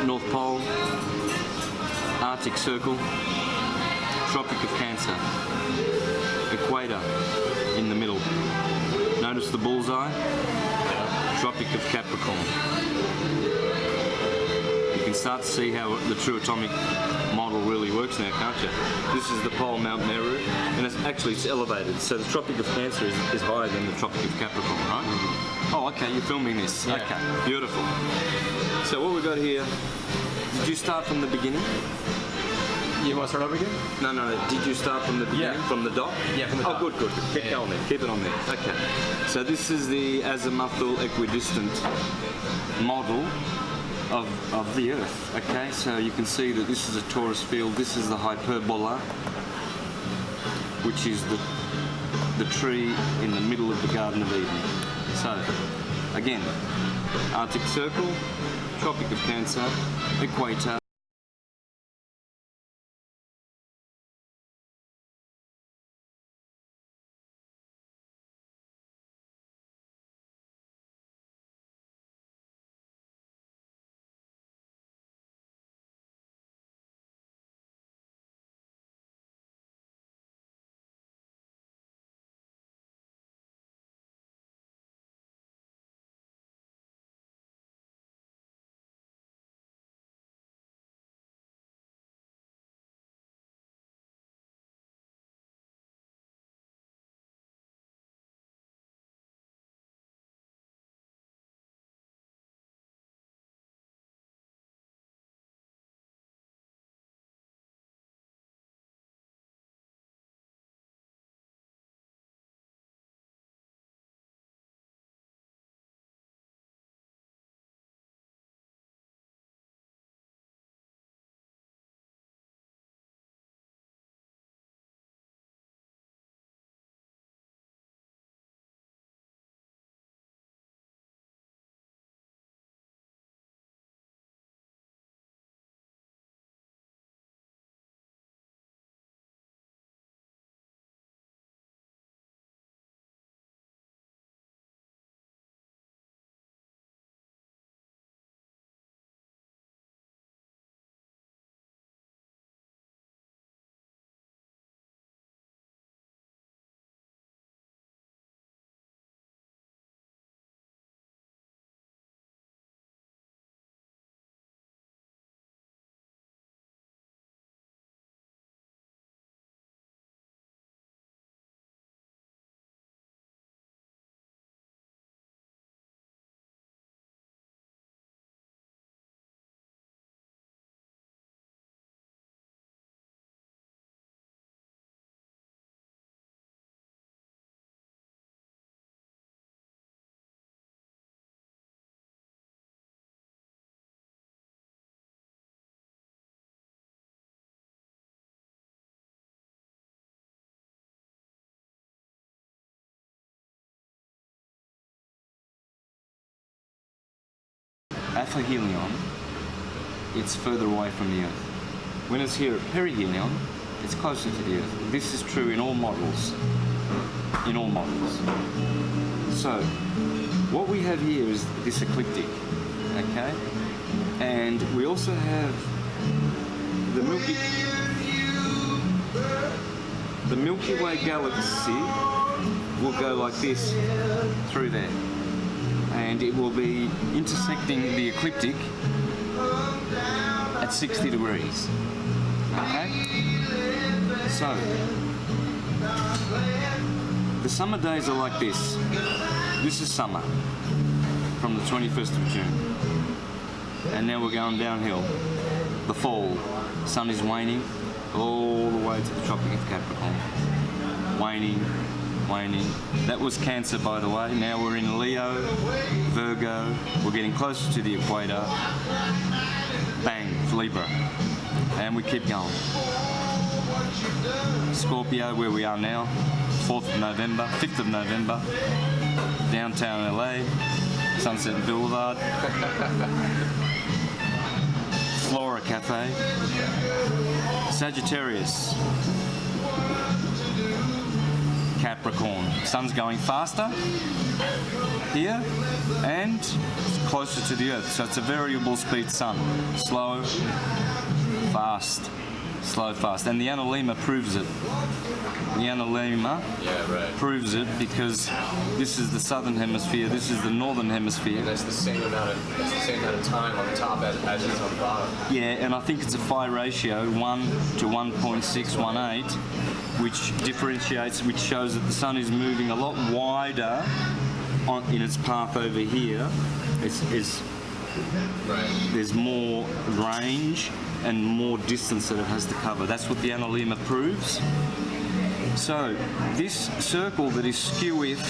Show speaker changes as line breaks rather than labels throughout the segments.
North Pole, Arctic Circle, Tropic of Cancer, Equator in the middle. Notice the bullseye? Tropic of Capricorn. You can start to see how the true atomic model really works now, can't you? This is the pole Mount Meru, and it's elevated. So the Tropic of Cancer is higher than the Tropic of Capricorn, right? Mm-hmm. Oh, okay, you're filming this. Yeah. Okay, beautiful. So what we've got here, did you start from the beginning?
You want to start over again?
No. Did you start from the beginning, from the dot?
Yeah, from the dot.
Oh, good. Keep going there. Keep it on there. Okay. So this is the azimuthal equidistant model of the Earth. Okay. So you can see that this is a torus field. This is the hyperbola, which is the tree in the middle of the Garden of Eden. So again, Arctic Circle, Tropic of Cancer, Equator. Aphelion, it's further away from the Earth. When it's here at perihelion, it's closer to the Earth. This is true in all models. In all models. So, what we have here is this ecliptic, okay? And we also have the Milky Way galaxy will go like this through there. And it will be intersecting the ecliptic at 60 degrees. Okay? So, the summer days are like this. This is summer, from the 21st of June. And now we're going downhill. The fall. Sun is waning all the way to the Tropic of Capricorn. Waning. That was Cancer, by the way. Now we're in Leo, Virgo. We're getting closer to the equator. Bang, Libra. And we keep going. Scorpio, where we are now. 4th of November, 5th of November. Downtown LA. Sunset Boulevard. Flora Cafe. Sagittarius. Capricorn. Sun's going faster here and closer to the Earth. So it's a variable speed sun. Slow, fast. Slow, fast. And the analemma proves it. The analemma proves it because this is the southern hemisphere, this is the northern hemisphere.
And that's the same amount of time on the top as it is on the bottom.
Yeah, and I think it's a phi ratio 1 to 1.618, which differentiates, which shows that the sun is moving a lot wider in its path over here. There's more range and more distance that it has to cover. That's what the analemma proves. So this circle that is skew with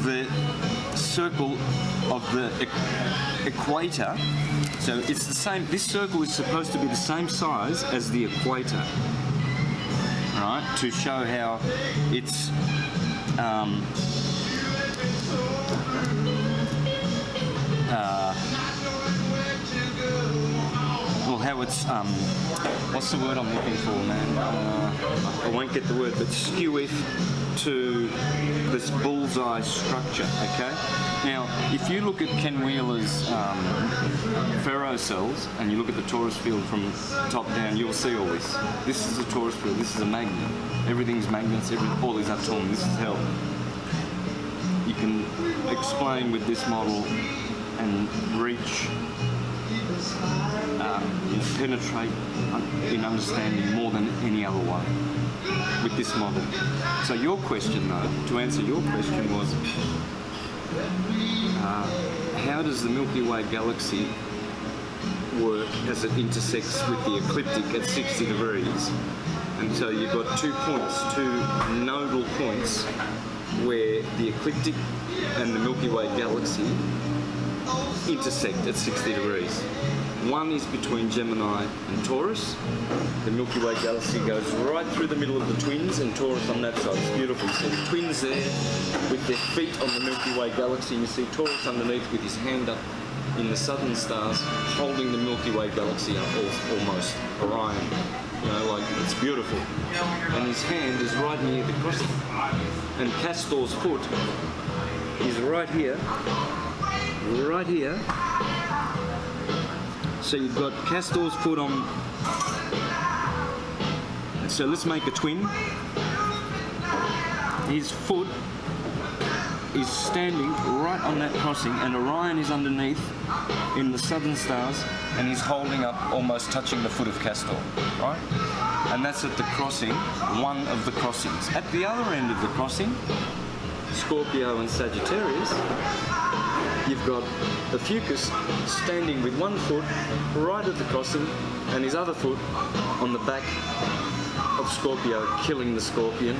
the circle of the equator, so it's the same, this circle is supposed to be the same size as the equator, right, to show how it's how it's what's the word I'm looking for, man? I won't get the word, but skeweth to this bullseye structure. Okay. Now, if you look at Ken Wheeler's ferrocells and you look at the torus field from top down, you'll see all this. This is a torus field. This is a magnet. Everything's magnets. All these atoms. This is how you can explain with this model and reach. Penetrate in understanding more than any other way with this model. So your question, though, to answer your question was, how does the Milky Way galaxy work as it intersects with the ecliptic at 60 degrees? And so you've got 2 points, 2 nodal points, where the ecliptic and the Milky Way galaxy intersect at 60 degrees. One is between Gemini and Taurus. The Milky Way galaxy goes right through the middle of the twins and Taurus on that side. It's beautiful. You see the twins there with their feet on the Milky Way galaxy, and you see Taurus underneath with his hand up in the southern stars holding the Milky Way galaxy up almost, Orion. You know, like, it's beautiful. And his hand is right near the crossing. And Castor's foot is right here. Right here. So you've got Castor's foot on. So let's make a twin. His foot is standing right on that crossing, and Orion is underneath in the southern stars, and he's holding up, almost touching the foot of Castor, right? And that's at the crossing, one of the crossings. At the other end of the crossing, Scorpio and Sagittarius, you've got Ophiuchus standing with one foot right at the crossing and his other foot on the back of Scorpio, killing the scorpion,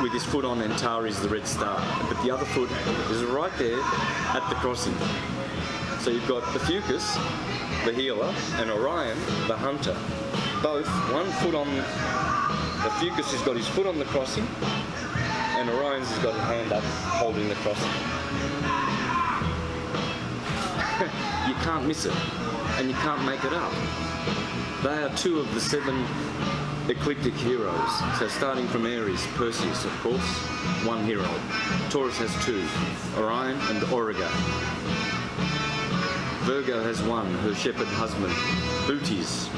with his foot on Antares, the red star. But the other foot is right there at the crossing. So you've got Ophiuchus, the healer, and Orion, the hunter. Both, one foot on, Ophiuchus has got his foot on the crossing, and Orion's has got his hand up holding the crossing. You can't miss it, and you can't make it up. They are 2 of the 7 ecliptic heroes. So starting from Aries, Perseus, of course, 1 hero. Taurus has 2, Orion and Auriga. Virgo has 1, her shepherd husband, Bootes.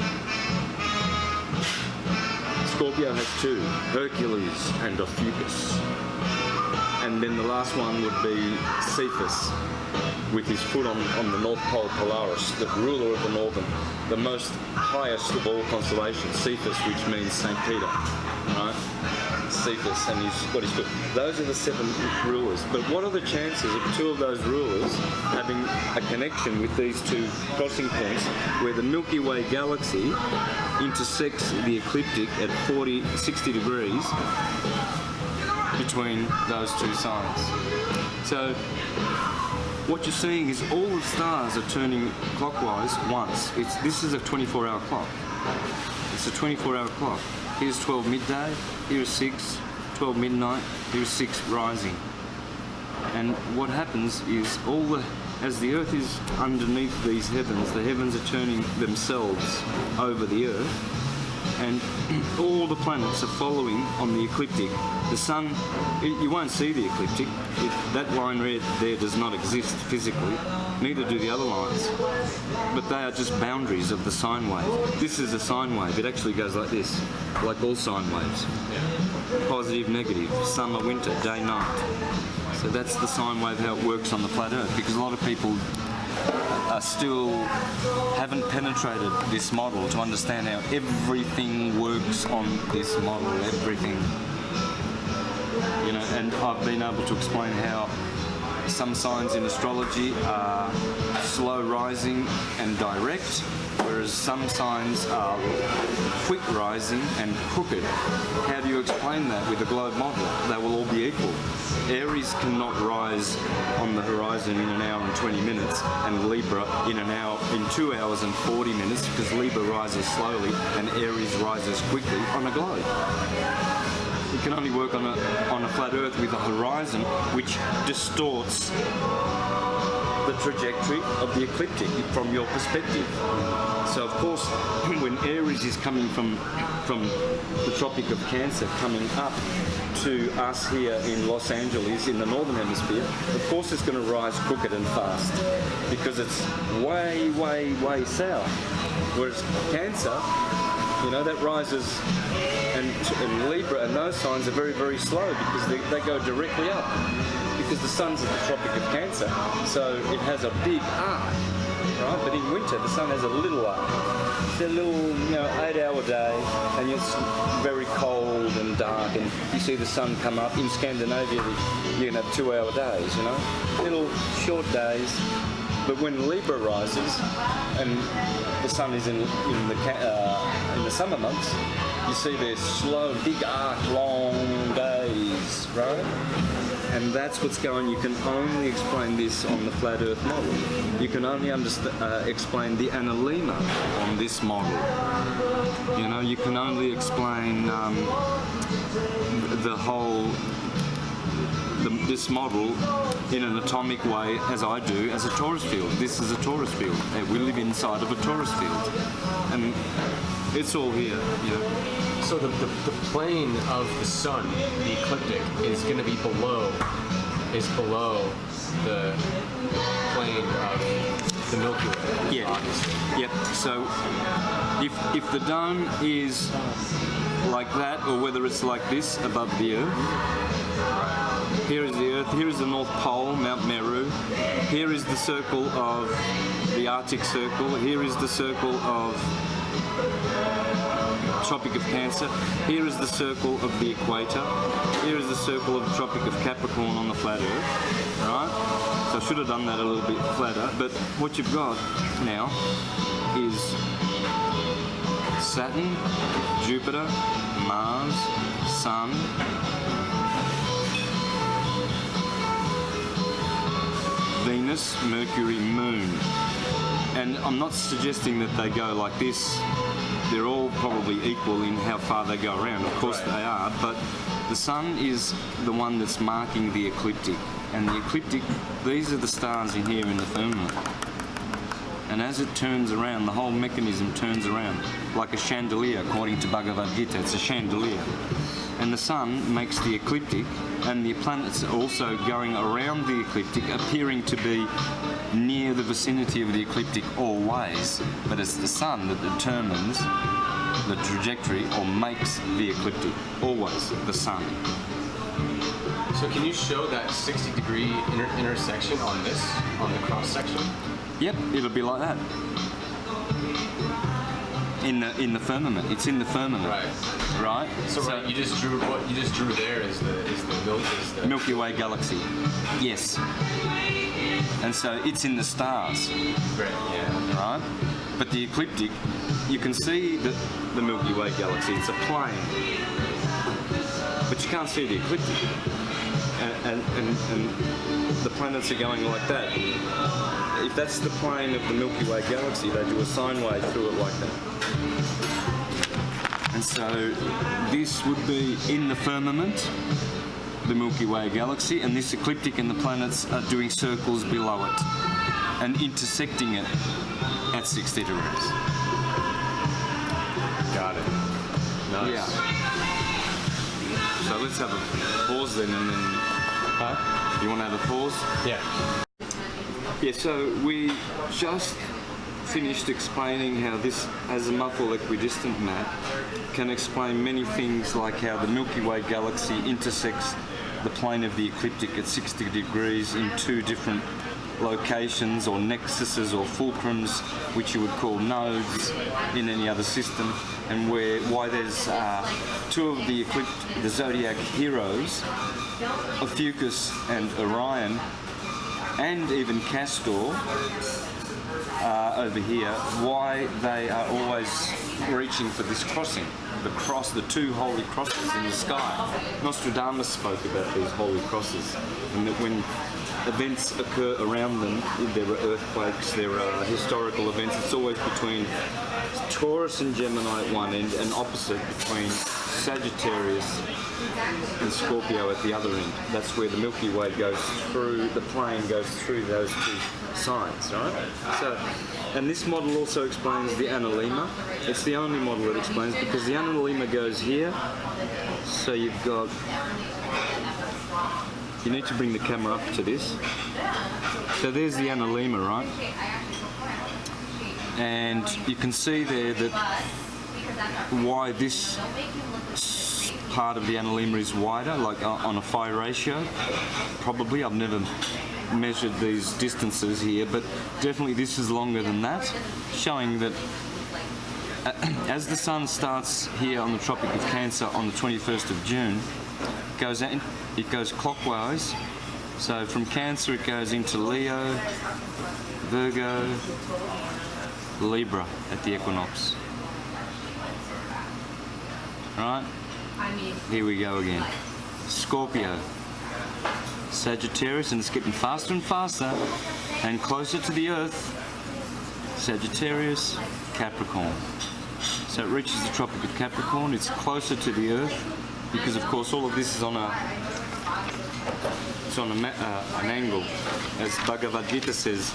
Scorpio has 2, Hercules and Ophiuchus. And then the last one would be Cephas, with his foot on the North Pole Polaris, the ruler of the northern, the most highest of all constellations, Cephas, which means St. Peter, right? Cephas, and he's got his foot. Those are the 7 rulers. But what are the chances of 2 of those rulers having a connection with these 2 crossing points where the Milky Way galaxy intersects the ecliptic at 60 degrees between those 2 signs? So what you're seeing is all the stars are turning clockwise once. This is a 24-hour clock. It's a 24-hour clock. Here's 12 midday, here's 6, 12 midnight, here's 6 rising. And what happens is as the Earth is underneath these heavens, the heavens are turning themselves over the Earth, and all the planets are following on the ecliptic. The sun, you won't see the ecliptic. That line there does not exist physically, neither do the other lines, but they are just boundaries of the sine wave. This is a sine wave. It actually goes like this, like all sine waves. Positive, negative, summer, winter, day, night. So that's the sine wave, how it works on the flat Earth, because a lot of people still haven't penetrated this model to understand how everything works on this model, everything. You know, and I've been able to explain how some signs in astrology are slow rising and direct, whereas some signs are quick rising and crooked. How do you explain that with a globe model? They will all be equal. Aries cannot rise on the horizon in an hour and 20 minutes, and Libra in 2 hours and 40 minutes, because Libra rises slowly and Aries rises quickly on a globe. You can only work on a flat Earth with a horizon which distorts the trajectory of the ecliptic from your perspective. So of course, when Aries is coming from the Tropic of Cancer coming up to us here in Los Angeles in the Northern Hemisphere, of course it's going to rise crooked and fast because it's way, way, way south. Whereas Cancer, you know, that rises, and Libra and those signs are very, very slow because they go directly up because the sun's at the Tropic of Cancer, so it has a big arc, right? But in winter, the sun has a little arc. It's a little, 8-hour day, and it's very cold and dark, and you see the sun come up. In Scandinavia, you can have 2-hour days, little short days. But when Libra rises and the sun is in the summer months, you see their slow, big arc, long days, right? And that's what's going. You can only explain this on the flat Earth model. You can only explain the analemma on this model. You can only explain this model in an atomic way, as I do, as a torus field. This is a torus field. We live inside of a torus field, and it's all here.
So the plane of the sun, the ecliptic, is going to be below the plane of the Milky Way.
Yeah.
Obviously.
Yep. So if the dome is like that, or whether it's like this above the Earth, here is the Earth, here is the North Pole, Mount Meru, here is the circle of the Arctic Circle, here is the circle of Tropic of Cancer, here is the circle of the equator, here is the circle of the Tropic of Capricorn on the flat Earth, right? So I should have done that a little bit flatter, but what you've got now is Saturn, Jupiter, Mars, Sun, Venus, Mercury, Moon. And I'm not suggesting that they go like this. They're all probably equal in how far they go around. Of course they are, but the sun is the one that's marking the ecliptic. And the ecliptic, these are the stars in here in the firmament. And as it turns around, the whole mechanism turns around like a chandelier, according to Bhagavad Gita. It's a chandelier. And the sun makes the ecliptic, and the planets are also going around the ecliptic, appearing to be near the vicinity of the ecliptic always, but it's the sun that determines the trajectory or makes the ecliptic, always the sun.
So can you show that 60-degree intersection on the cross section?
Yep, it'll be like that. In the firmament, it's in the firmament. Right.
So right, you just drew there is the
Milky Way galaxy. Yes. And so it's in the stars.
Right. Yeah.
Right. But the ecliptic, you can see the Milky Way galaxy. It's a plane, but you can't see the ecliptic. And the planets are going like that. If that's the plane of the Milky Way galaxy, they do a sine wave through it like that. And so this would be in the firmament, the Milky Way galaxy, and this ecliptic and the planets are doing circles below it and intersecting it at 60 degrees.
Got it. Nice.
Yeah. So let's have a pause then, and then
Huh?
you want to have a pause?
Yeah.
Yeah. So we just finished explaining how this azimuthal equidistant map can explain many things, like how the Milky Way galaxy intersects the plane of the ecliptic at 60 degrees in two different locations or nexuses or fulcrums, which you would call nodes in any other system, and why there's two of the zodiac heroes, Ophiuchus and Orion, and even Castor over here, why they are always reaching for this crossing, the two holy crosses in the sky. Nostradamus spoke about these holy crosses, and that when events occur around them, there are earthquakes, there are historical events, it's always between Taurus and Gemini at one end, and opposite between Sagittarius and Scorpio at the other end. That's where the Milky Way goes through, the plane goes through those two signs, right? So, and this model also explains the analemma. It's the only model that explains, because the analemma goes here, so you've got, you need to bring the camera up to this. So there's the analemma, right? And you can see there that why this part of the analemma is wider, like on a phi ratio. Probably, I've never measured these distances here, but definitely this is longer than that, showing that as the sun starts here on the Tropic of Cancer on the 21st of June, it goes clockwise. So from Cancer it goes into Leo, Virgo, Libra at the equinox. Right? Here we go again. Scorpio, Sagittarius, and it's getting faster and faster and closer to the Earth. Sagittarius, Capricorn. So it reaches the Tropic of Capricorn, it's closer to the Earth, because of course all of this is on an angle. As Bhagavad Gita says,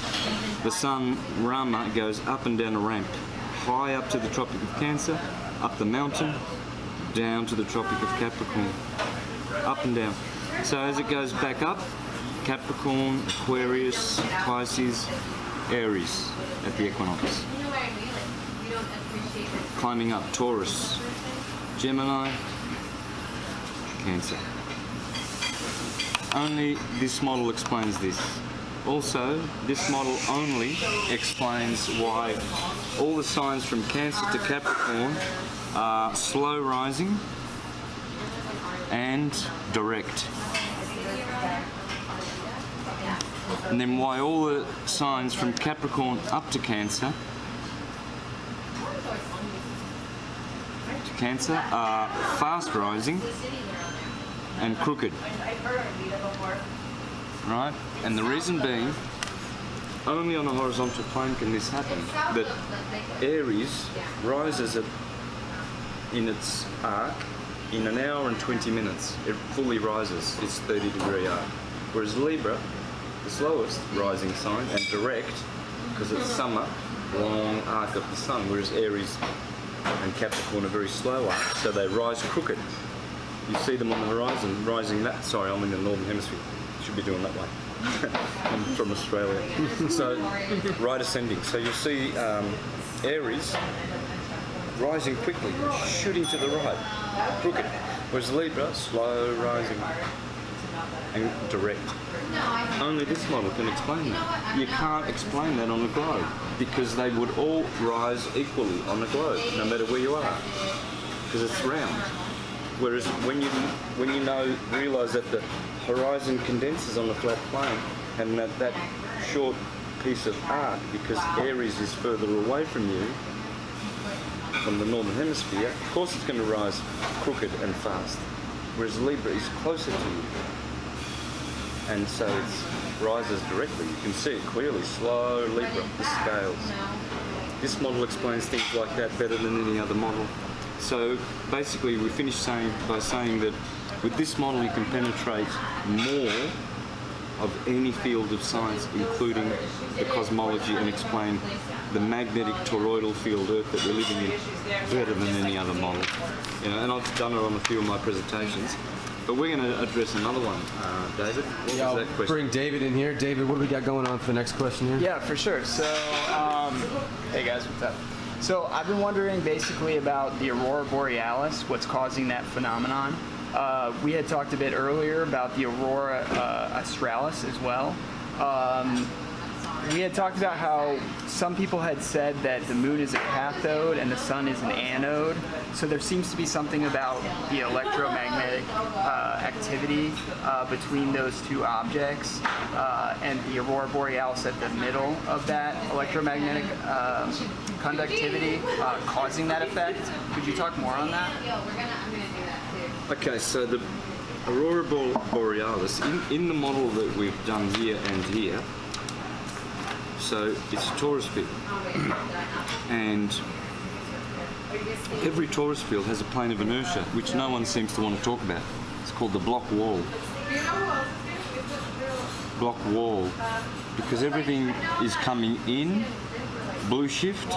the sun, Rama, goes up and down a ramp, high up to the Tropic of Cancer, up the mountain, down to the Tropic of Capricorn, up and down. So as it goes back up, Capricorn, Aquarius, Pisces, Aries at the equinox. Climbing up, Taurus, Gemini, Cancer. Only this model explains this. Also, this model only explains why all the signs from Cancer to Capricorn are slow rising and direct. And then why all the signs from Capricorn up to Cancer are fast rising and crooked. Right? And the reason being, only on a horizontal plane can this happen. That Aries rises in its arc in an hour and 20 minutes. It fully rises its 30-degree arc. Whereas Libra, the slowest rising sign, and direct, because it's summer, long arc of the sun, whereas Aries and Capricorn are very slow arc, so they rise crooked. You see them on the horizon, rising that, sorry, I'm in the Northern Hemisphere. Should be doing that way. I'm from Australia. So, right ascending. So you'll see Aries rising quickly, shooting to the right, crooked. Whereas Libra, slow rising and direct. Only this model can explain that. You can't explain that on the globe, because they would all rise equally on the globe, no matter where you are, because it's round. Whereas when you realise that the horizon condenses on the flat plane, and that short piece of arc, because Aries is further away from you, from the Northern Hemisphere, of course it's going to rise crooked and fast. Whereas Libra is closer to you, and so it rises directly. You can see it clearly, slow Libra, the scales. This model explains things like that better than any other model. So basically we finished by saying that with this model you can penetrate more of any field of science, including the cosmology, and explain the magnetic toroidal field Earth that we're living in better than any other model. You know, and I've done it on a few of my presentations. But we're going to address another one, David. What was that question?
Bring David in here. David, what do we got going on for the next question here?
Yeah, for sure. So, hey guys, what's up? So I've been wondering basically about the aurora borealis, what's causing that phenomenon. We had talked a bit earlier about the aurora australis as well. We had talked about how some people had said that the moon is a cathode and the sun is an anode. So there seems to be something about the electromagnetic activity between those two objects and the aurora borealis at the middle of that electromagnetic conductivity causing that effect. Could you talk more on that?
Okay, so the aurora borealis, in the model that we've done here and here, so it's a torus field, and every torus field has a plane of inertia, which no one seems to want to talk about. It's called the block wall. Block wall, because everything is coming in, blue shift,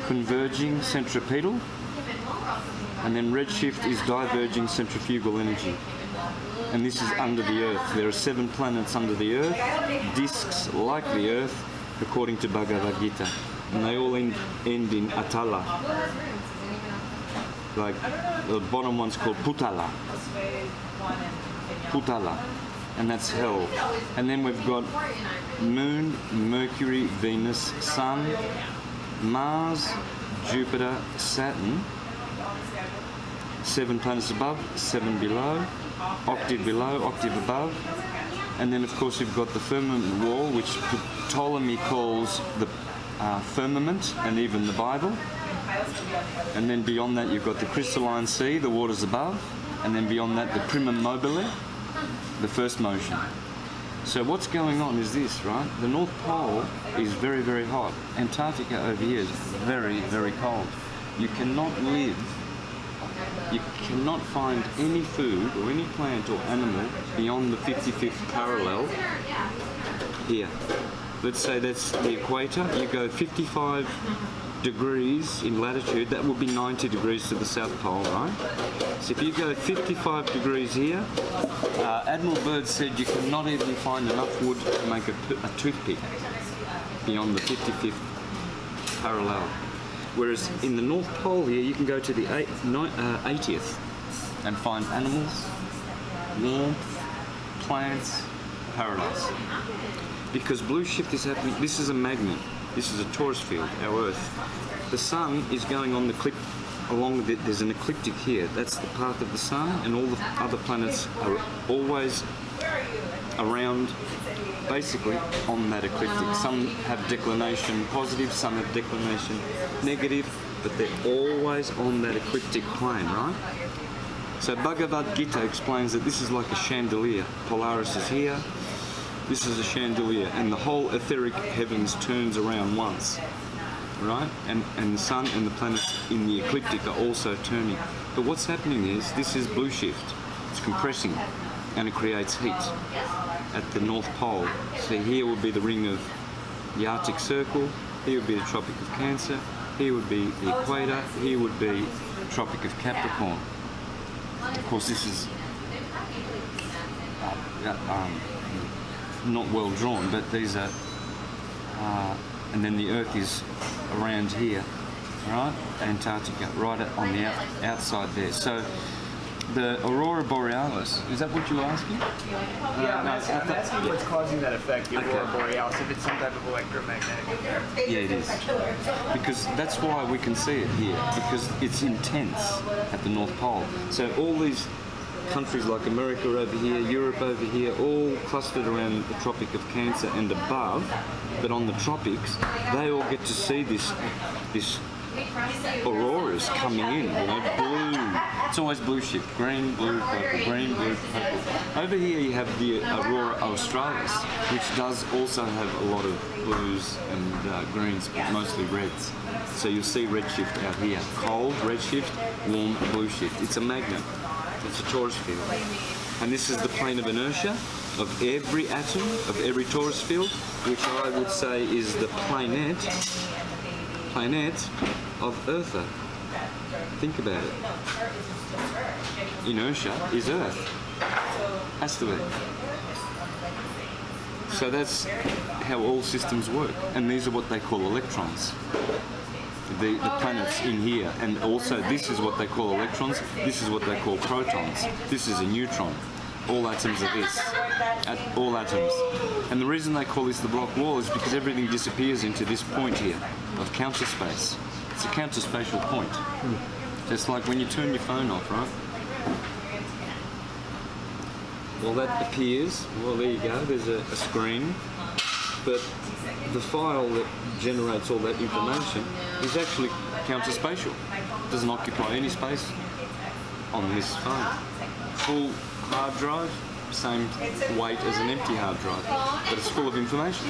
converging centripetal, and then red shift is diverging centrifugal energy. And this is under the Earth. There are 7 planets under the Earth, discs like the Earth, according to Bhagavad Gita. And they all end in Atala. Like the bottom one's called Putala. Putala. And that's hell. And then we've got Moon, Mercury, Venus, Sun, Mars, Jupiter, Saturn. 7 planets above, 7 below, octave above. And then of course you've got the firmament wall, which Ptolemy calls the firmament, and even the Bible. And then beyond that you've got the crystalline sea, the waters above. And then beyond that the primum mobile, the first motion. So what's going on is this, right? The North Pole is very, very hot. Antarctica over here is very, very cold. You cannot live, you cannot find any food or any plant or animal beyond the 55th parallel here. Let's say that's the equator. You go 55 degrees in latitude, that would be 90 degrees to the South Pole, right? So if you go 55 degrees here, Admiral Byrd said you cannot even find enough wood to make a toothpick beyond the 55th parallel. Whereas in the North Pole here, you can go to the 80th and find animals, warmth, plants, paradise. Because blue shift is happening, this is a magnet, this is a torus field, our Earth. The sun is going on the along with it, there's an ecliptic here. That's the path of the sun, and all the other planets are always around, basically on that ecliptic. Some have declination positive, some have declination negative, but they're always on that ecliptic plane, right? So Bhagavad Gita explains that this is like a chandelier. Polaris is here, this is a chandelier, and the whole etheric heavens turns around once, right? And the sun and the planets in the ecliptic are also turning. But what's happening is, this is blue shift. It's compressing, and it creates heat at the North Pole. So here would be the ring of the Arctic Circle, here would be the Tropic of Cancer, here would be the equator, here would be the Tropic of Capricorn. Of course this is not well drawn, but these are, and then the Earth is around here, right? Antarctica, right on the outside there. So the aurora borealis, is that what you're asking?
Yeah, I'm asking what's causing that effect, the aurora borealis, if it's some type of electromagnetic effect.
Yeah, it is. Because that's why we can see it here, because it's intense at the North Pole. So all these countries like America over here, Europe over here, all clustered around the Tropic of Cancer and above, but on the tropics, they all get to see this auroras coming in, you know, blue. It's always blue shift, green, blue, purple, green, blue, purple. Over here you have the aurora australis, which does also have a lot of blues and greens, but mostly reds. So you'll see red shift out here. Cold, red shift, warm, blue shift. It's a magnet. It's a torus field. And this is the plane of inertia. of every atom, of every torus field, which I would say is the planet of Earth. Think about it. Inertia is Earth. Has to be. So that's how all systems work. And these are what they call electrons. The planets in here. And also this is what they call electrons. This is what they call protons. This is a neutron. All atoms are this. All atoms. And the reason they call this the block wall is because everything disappears into this point here of counter space. It's a counter spatial point. Just like when you turn your phone off, right? Well, that appears. Well, there you go. There's a screen. But the file that generates all that information is actually counter spatial. It doesn't occupy any space on this phone. Full hard drive, same weight as an empty hard drive, but it's full of information.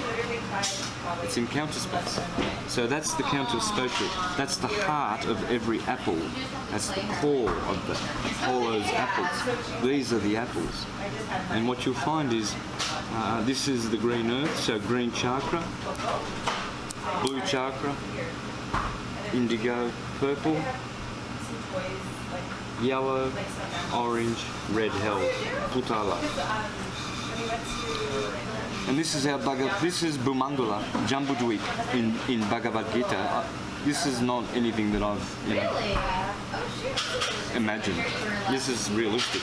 It's in counter space. So that's the counter spatial. That's the heart of every apple. That's the core of all those apples. These are the apples. And what you'll find is this is the green earth, so green chakra, blue chakra, indigo, purple, yellow, orange, red hell, Putala. And this is our this is Bhumangala, Jambudvip in Bhagavad Gita. This is not anything that I've imagined. This is realistic.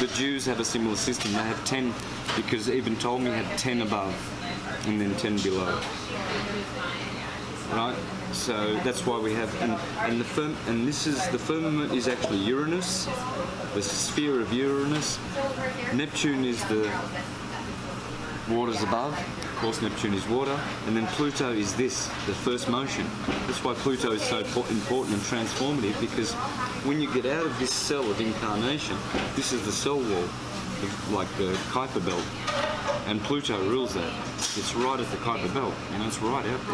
The Jews have a similar system. They have 10, because even Ptolemy had 10 above and then 10 below. Right? So that's why we have, and this is, the firmament is actually Uranus, the sphere of Uranus. Neptune is the waters above. Of course, Neptune is water, and then Pluto is this, the first motion. That's why Pluto is so important and transformative, because when you get out of this cell of incarnation, this is the cell wall, like the Kuiper belt, and Pluto rules that. It's right at the Kuiper belt, it's right out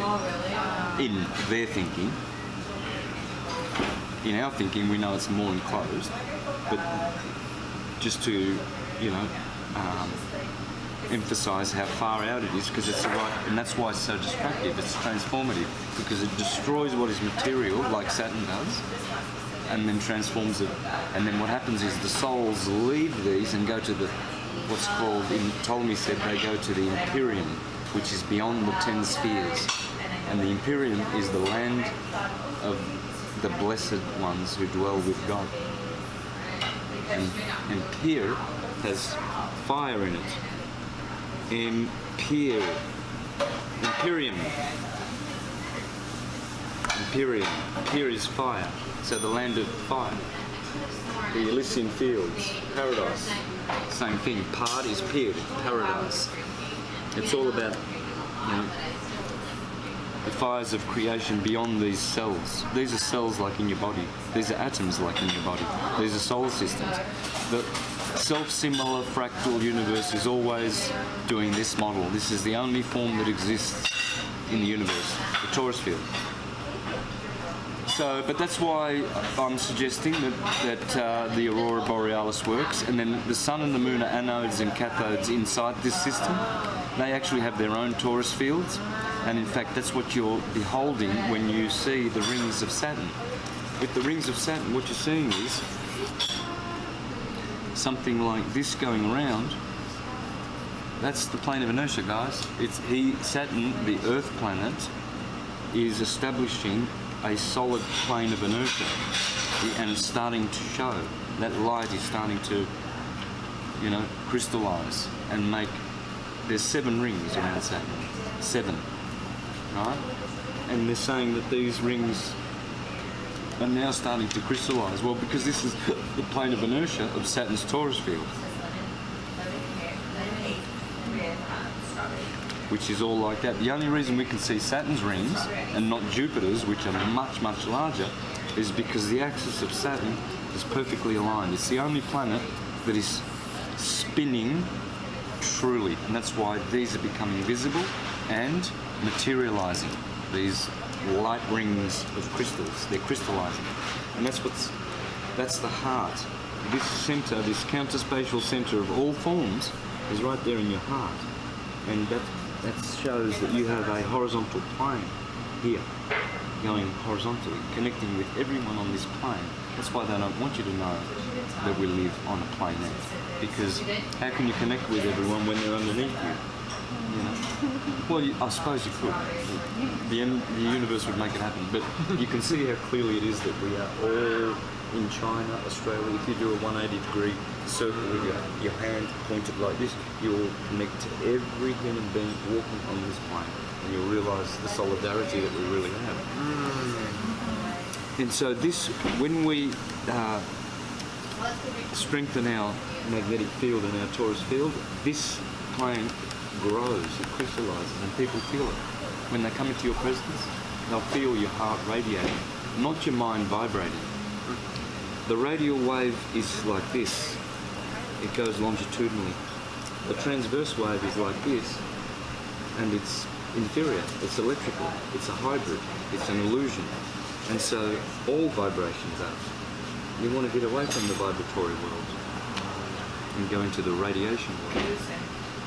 there. In their thinking. In our thinking, we know it's more enclosed, but just to, emphasize how far out it is, because it's right, and that's why it's so destructive. It's transformative because it destroys what is material, like Saturn does, and then transforms it. And then what happens is the souls leave these and go to the, what's called, in Ptolemy said, they go to the Empyrean, which is beyond the 10 spheres. And the Empyrean is the land of the blessed ones who dwell with God. And Empyre has fire in it. Empyrean. Empyre is fire. So the land of fire. The Elysian fields, paradise. Same thing. Part is Pyr, paradise. It's all about, the fires of creation beyond these cells. These are cells like in your body. These are atoms like in your body. These are solar systems. The self-similar fractal universe is always doing this model. This is the only form that exists in the universe, the torus field. So, but that's why I'm suggesting that the aurora borealis works, and then the sun and the moon are anodes and cathodes inside this system. They actually have their own torus fields, and in fact that's what you're beholding when you see the rings of Saturn. With the rings of Saturn, what you're seeing is something like this going around. That's the plane of inertia, guys. Saturn, the Earth planet, is establishing a solid plane of inertia, and it's starting to show. That light is starting to, crystallize and make. There's 7 rings around Saturn. 7, right? And they're saying that these rings are now starting to crystallize. Well, because this is the plane of inertia of Saturn's torus field, which is all like that. The only reason we can see Saturn's rings and not Jupiter's, which are much, much larger, is because the axis of Saturn is perfectly aligned. It's the only planet that is spinning truly, and that's why these are becoming visible and materializing. These light rings of crystals, they're crystallizing. And that's the heart. This center, this counterspatial center of all forms, is right there in your heart, and that shows that you have a horizontal plane here, going horizontally, connecting with everyone on this plane. That's why they don't want you to know that we live on a planet, because how can you connect with everyone when they're underneath you? You know? Well, I suppose you could. The universe would make it happen, but you can see how clearly it is that we are all in China, Australia. If you do a 180-degree circle with your hand pointed like this, you will connect to every human being walking on this plane, and you'll realise the solidarity that we really have. And so this, when we strengthen our magnetic field and our torus field, this plane grows, it crystallises, and people feel it. When they come into your presence, they'll feel your heart radiating, not your mind vibrating. The radial wave is like this. It goes longitudinally. The transverse wave is like this, and it's inferior, it's electrical, it's a hybrid, it's an illusion. And so all vibrations are. You want to get away from the vibratory world and go into the radiation world,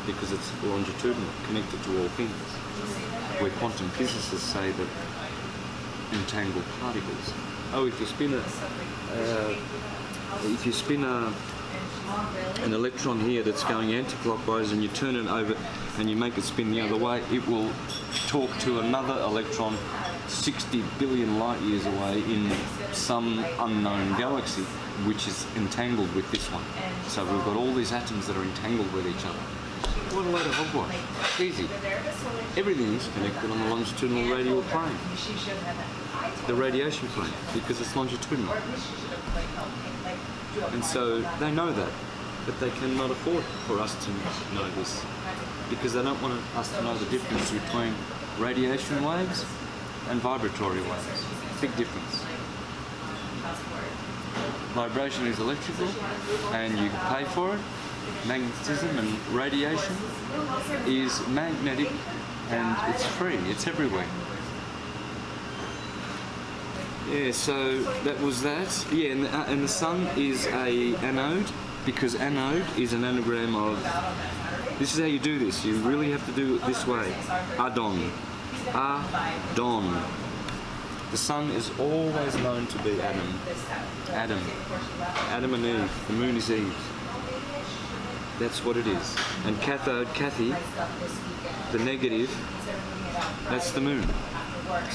because it's longitudinal, connected to all things. Where quantum physicists say that entangled particles. Oh, if you spin an electron here that's going anti-clockwise, and you turn it over and you make it spin the other way, it will talk to another electron 60 billion light years away in some unknown galaxy, which is entangled with this one. So we've got all these atoms that are entangled with each other. What a load of hogwash. It's easy. Everything is connected on the longitudinal radial plane. The radiation plane, because it's longitudinal. And so they know that, but they cannot afford for us to know this, because they don't want us to know the difference between radiation waves and vibratory waves. Big difference. Vibration is electrical, and you can pay for it. Magnetism and radiation is magnetic, and it's free. It's everywhere. Yeah, so that was that. Yeah, and the sun is a anode, because anode is an anagram of. This is how you do this. You really have to do it this way. Adon. Adon. The sun is always known to be Adam. Adam. Adam and Eve. The moon is Eve. That's what it is. And cathode, Kathy, the negative, that's the moon.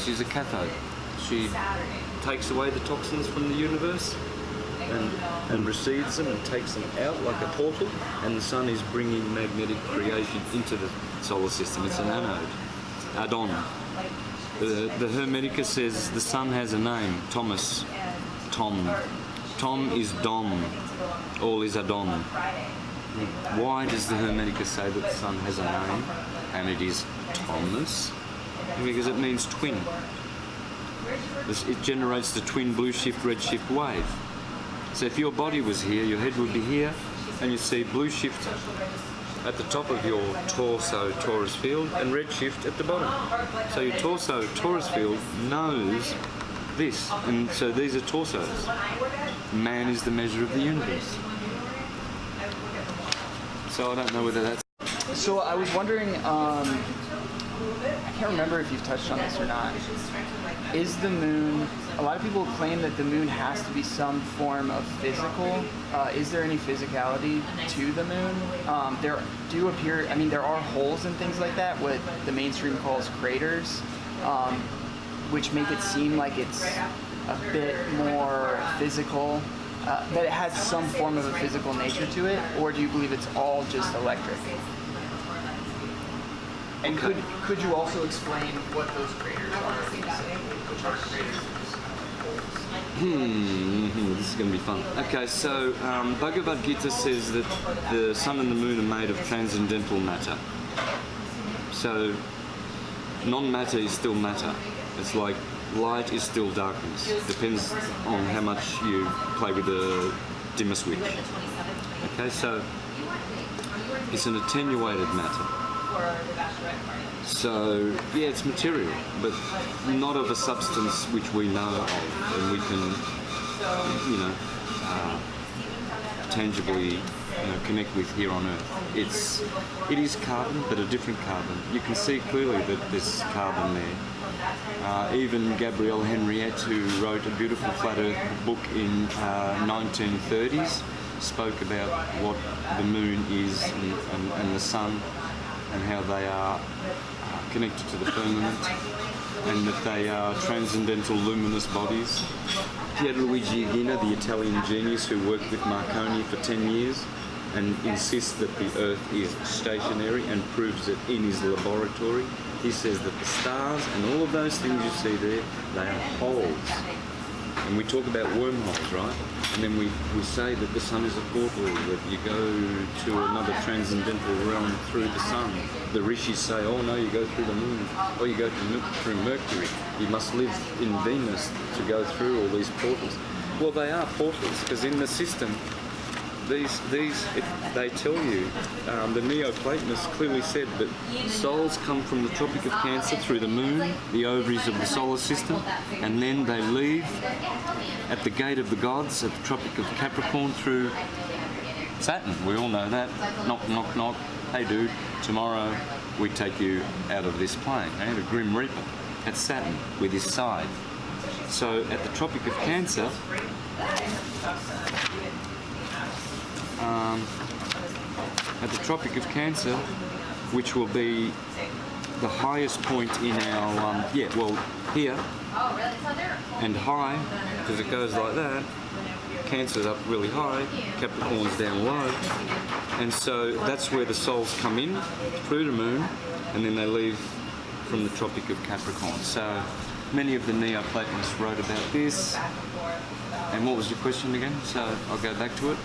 She's a cathode. She takes away the toxins from the universe and receives them and takes them out like a portal, and the sun is bringing magnetic creation into the solar system. It's an anode. Adon. The Hermetica says the sun has a name, Thomas. Tom. Tom is Dom. All is Adon. Why does the Hermetica say that the sun has a name and it is Thomas? Because it means twin. It generates the twin blue shift, red shift wave. So if your body was here, your head would be here, and you see blue shift at the top of your torso torus field and red shift at the bottom. So your torso torus field knows this, and so these are torsos. Man is the measure of the universe. So I don't know whether that's...
So I was wondering, I can't remember if you've touched on this or not. Is the moon, a lot of people claim that the moon has to be some form of physical. Is there any physicality to the moon? There do appear, I mean, there are holes and things like that, what the mainstream calls craters, which make it seem like it's a bit more physical. That it has some form of a physical nature to it, or do you believe it's all just electric? And could you also explain what those craters are? Which are craters?
This is going to be fun. Okay, so Bhagavad Gita says that the sun and the moon are made of transcendental matter. So non-matter is still matter. It's like light is still darkness. Depends on how much you play with the dimmer switch. Okay, so it's an attenuated matter. So yeah, it's material, but not of a substance which we know of, and we can, tangibly connect with here on Earth. It is carbon, but a different carbon. You can see clearly that there's carbon there. Even Gabrielle Henriette, who wrote a beautiful flat Earth book in 1930s, spoke about what the moon is and the sun and how they are connected to the firmament and that they are transcendental luminous bodies. Pierluigi Ghina, the Italian genius who worked with Marconi for 10 years and insists that the Earth is stationary and proves it in his laboratory. He says that the stars and all of those things you see there, they are holes. And we talk about wormholes, right? And then we say that the sun is a portal, that you go to another transcendental realm through the sun. The rishis say, oh no, you go through the moon, or you go through Mercury. You must live in Venus to go through all these portals. Well, they are portals, because in the system, they tell you, the Neoplatonists clearly said that souls come from the Tropic of Cancer through the moon, the ovaries of the solar system, and then they leave at the gate of the gods at the Tropic of Capricorn through Saturn. We all know that. Knock, knock, knock. Hey dude, tomorrow we take you out of this plane. Eh? The Grim Reaper. That's Saturn with his scythe. So at the Tropic of Cancer, which will be the highest point in our, here, and high, because it goes like that. Cancer's up really high, Capricorn's down low, and so that's where the souls come in, through the moon, and then they leave from the Tropic of Capricorn. So many of the Neoplatonists wrote about this. And what was your question again? So I'll go back to it.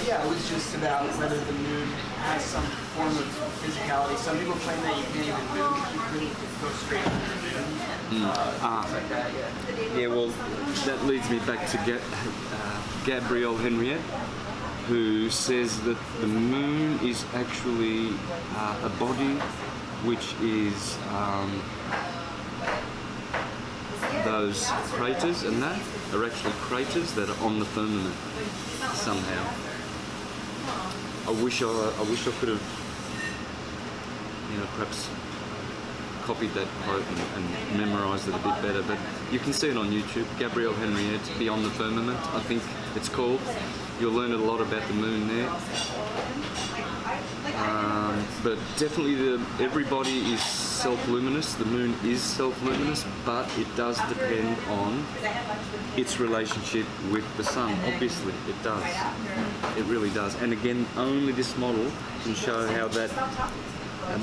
Yeah, it was just about whether the moon has some form of physicality. Some people claim that you can't even move, you couldn't go straight under the moon. Things like that, yeah.
Yeah, well, that leads me back to Gabrielle Henriette, who says that the moon is actually a body which is those craters and that are actually craters that are on the firmament somehow. I wish I could have, perhaps copied that quote and memorised it a bit better. But you can see it on YouTube. Gabrielle Henriette, Beyond the Firmament, I think it's called. You'll learn a lot about the moon there. But definitely everybody is self-luminous. The moon is self-luminous, but it does depend on its relationship with the sun. Obviously, it does. It really does. And again, only this model can show how that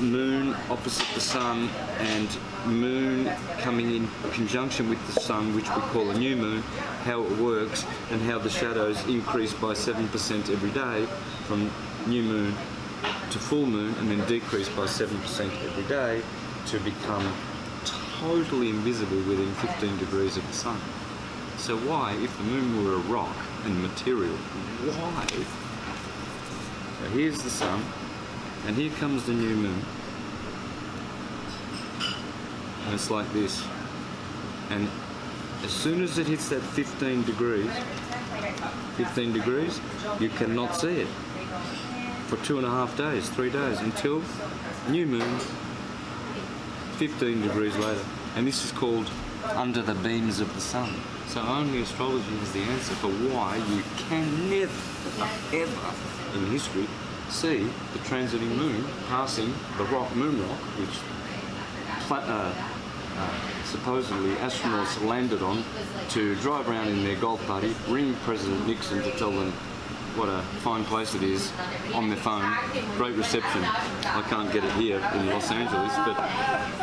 moon opposite the sun and moon coming in conjunction with the sun, which we call a new moon, how it works and how the shadows increase by 7% every day from new moon to full moon, and then decrease by 7% every day to become totally invisible within 15 degrees of the sun. So why, if the moon were a rock and material, why? So here's the sun, and here comes the new moon. And it's like this. And as soon as it hits that 15 degrees, you cannot see it for 2.5 days, 3 days, until new moon, 15 degrees later. And this is called under the beams of the sun. So only astrology is the answer for why you can never, ever in history see the transiting moon passing the moon rock, which supposedly astronauts landed on to drive around in their golf buddy, ring President Nixon to tell them what a fine place it is on their phone. Great reception. I can't get it here in Los Angeles, but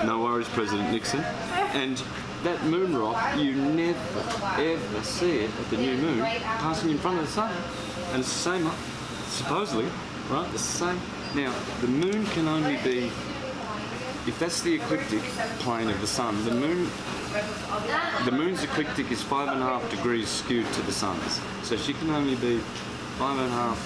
no worries, President Nixon. And that moon rock, you never, ever see it at the new moon passing in front of the sun. And it's the same, supposedly, right? The same. Now, the moon can only be, if that's the ecliptic plane of the sun, the moon's ecliptic is 5.5 degrees skewed to the sun's. So she can only be 5.5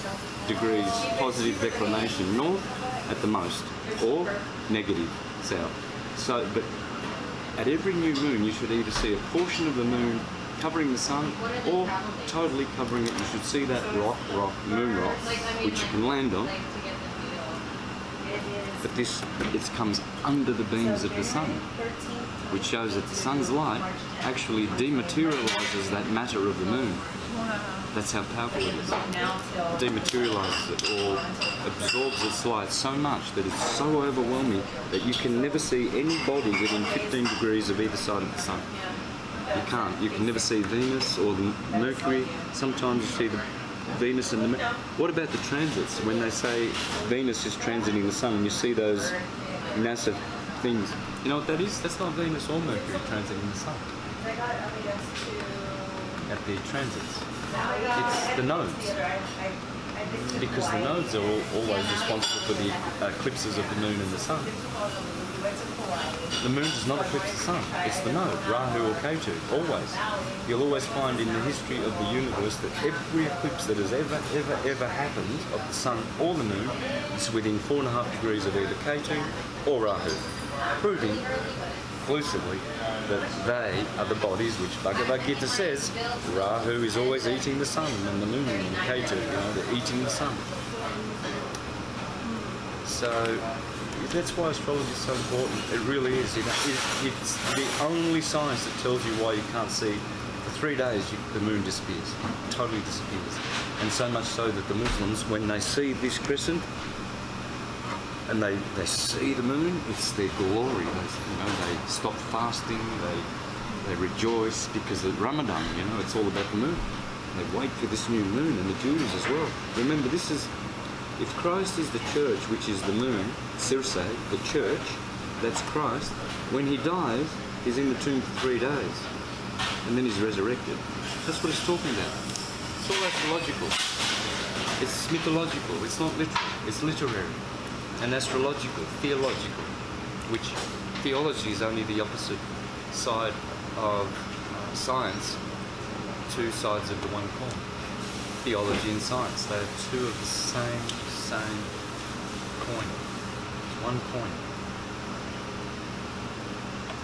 degrees positive declination north at the most, or negative south. So, but at every new moon, you should either see a portion of the moon covering the sun or totally covering it. You should see that moon rock, which you can land on. But it comes under the beams of the sun, which shows that the sun's light actually dematerializes that matter of the moon. That's how powerful it is. It dematerializes it or absorbs its light so much that it's so overwhelming that you can never see any body within 15 degrees of either side of the sun. You can't. You can never see Venus or the Mercury. Sometimes you see the Venus and the Mercury. What about the transits? When they say Venus is transiting the sun and you see those massive things. You know what that is? That's not Venus or Mercury transiting the sun. At the transits. It's the nodes. Because the nodes are always responsible for the eclipses of the moon and the sun. The moon does not eclipse the sun. It's the node, Rahu or Ketu, always. You'll always find in the history of the universe that every eclipse that has ever happened of the sun or the moon is within 4.5 degrees of either Ketu or Rahu, proving conclusively that they are the bodies which Bhagavad Gita says Rahu is always eating the sun and the moon and Ketu, they're eating the sun. So that's why astrology is so important. It really is. It's the only science that tells you why you can't see. For 3 days, the moon disappears, totally disappears. And so much so that the Muslims, when they see this crescent, and they see the moon, it's their glory. They stop fasting, they rejoice because of Ramadan, it's all about the moon. They wait for this new moon, and the Jews as well. Remember, if Christ is the church, which is the moon, Circe, the church, that's Christ, when he dies, he's in the tomb for 3 days, and then he's resurrected. That's what he's talking about. It's all astrological. It's mythological, it's not literal, it's literary. And astrological, theological, which theology is only the opposite side of science, two sides of the one coin. Theology and science, they are two of the same coin. It's one coin.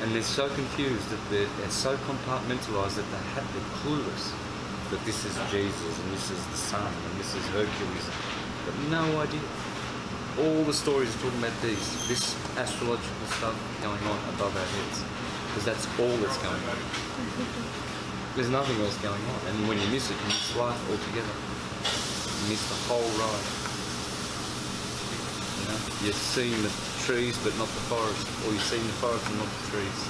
And they're so confused that they're so compartmentalized that they're clueless that this is Jesus and this is the sun and this is Hercules. But no idea. All the stories are talking about this astrological stuff going on above our heads, because that's all that's going on. There's nothing else going on, and when you miss it, you miss life altogether. You miss the whole ride. You're seeing the trees but not the forest, or you're seeing the forest and not the trees.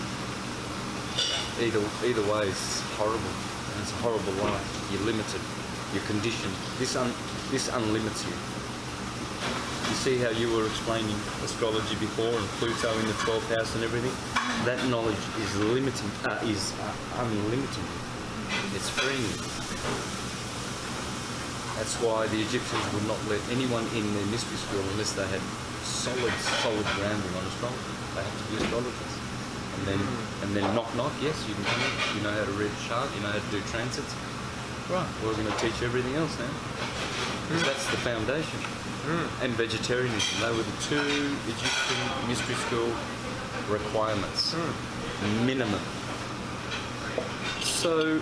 Either way, it's horrible, and it's a horrible life. You're limited, you're conditioned. This unlimits you. You see how you were explaining astrology before and Pluto in the 12th house and everything? That knowledge is unlimited. It's freeing you. That's why the Egyptians would not let anyone in their mystery school unless they had solid grounding on astrology. They had to be astrologers. And then knock, yes, you can come in. You know how to read a chart, you know how to do transits. Right, we're going to teach you everything else now. Because that's the foundation. And vegetarianism. They were the two Egyptian mystery school requirements. Minimum. So,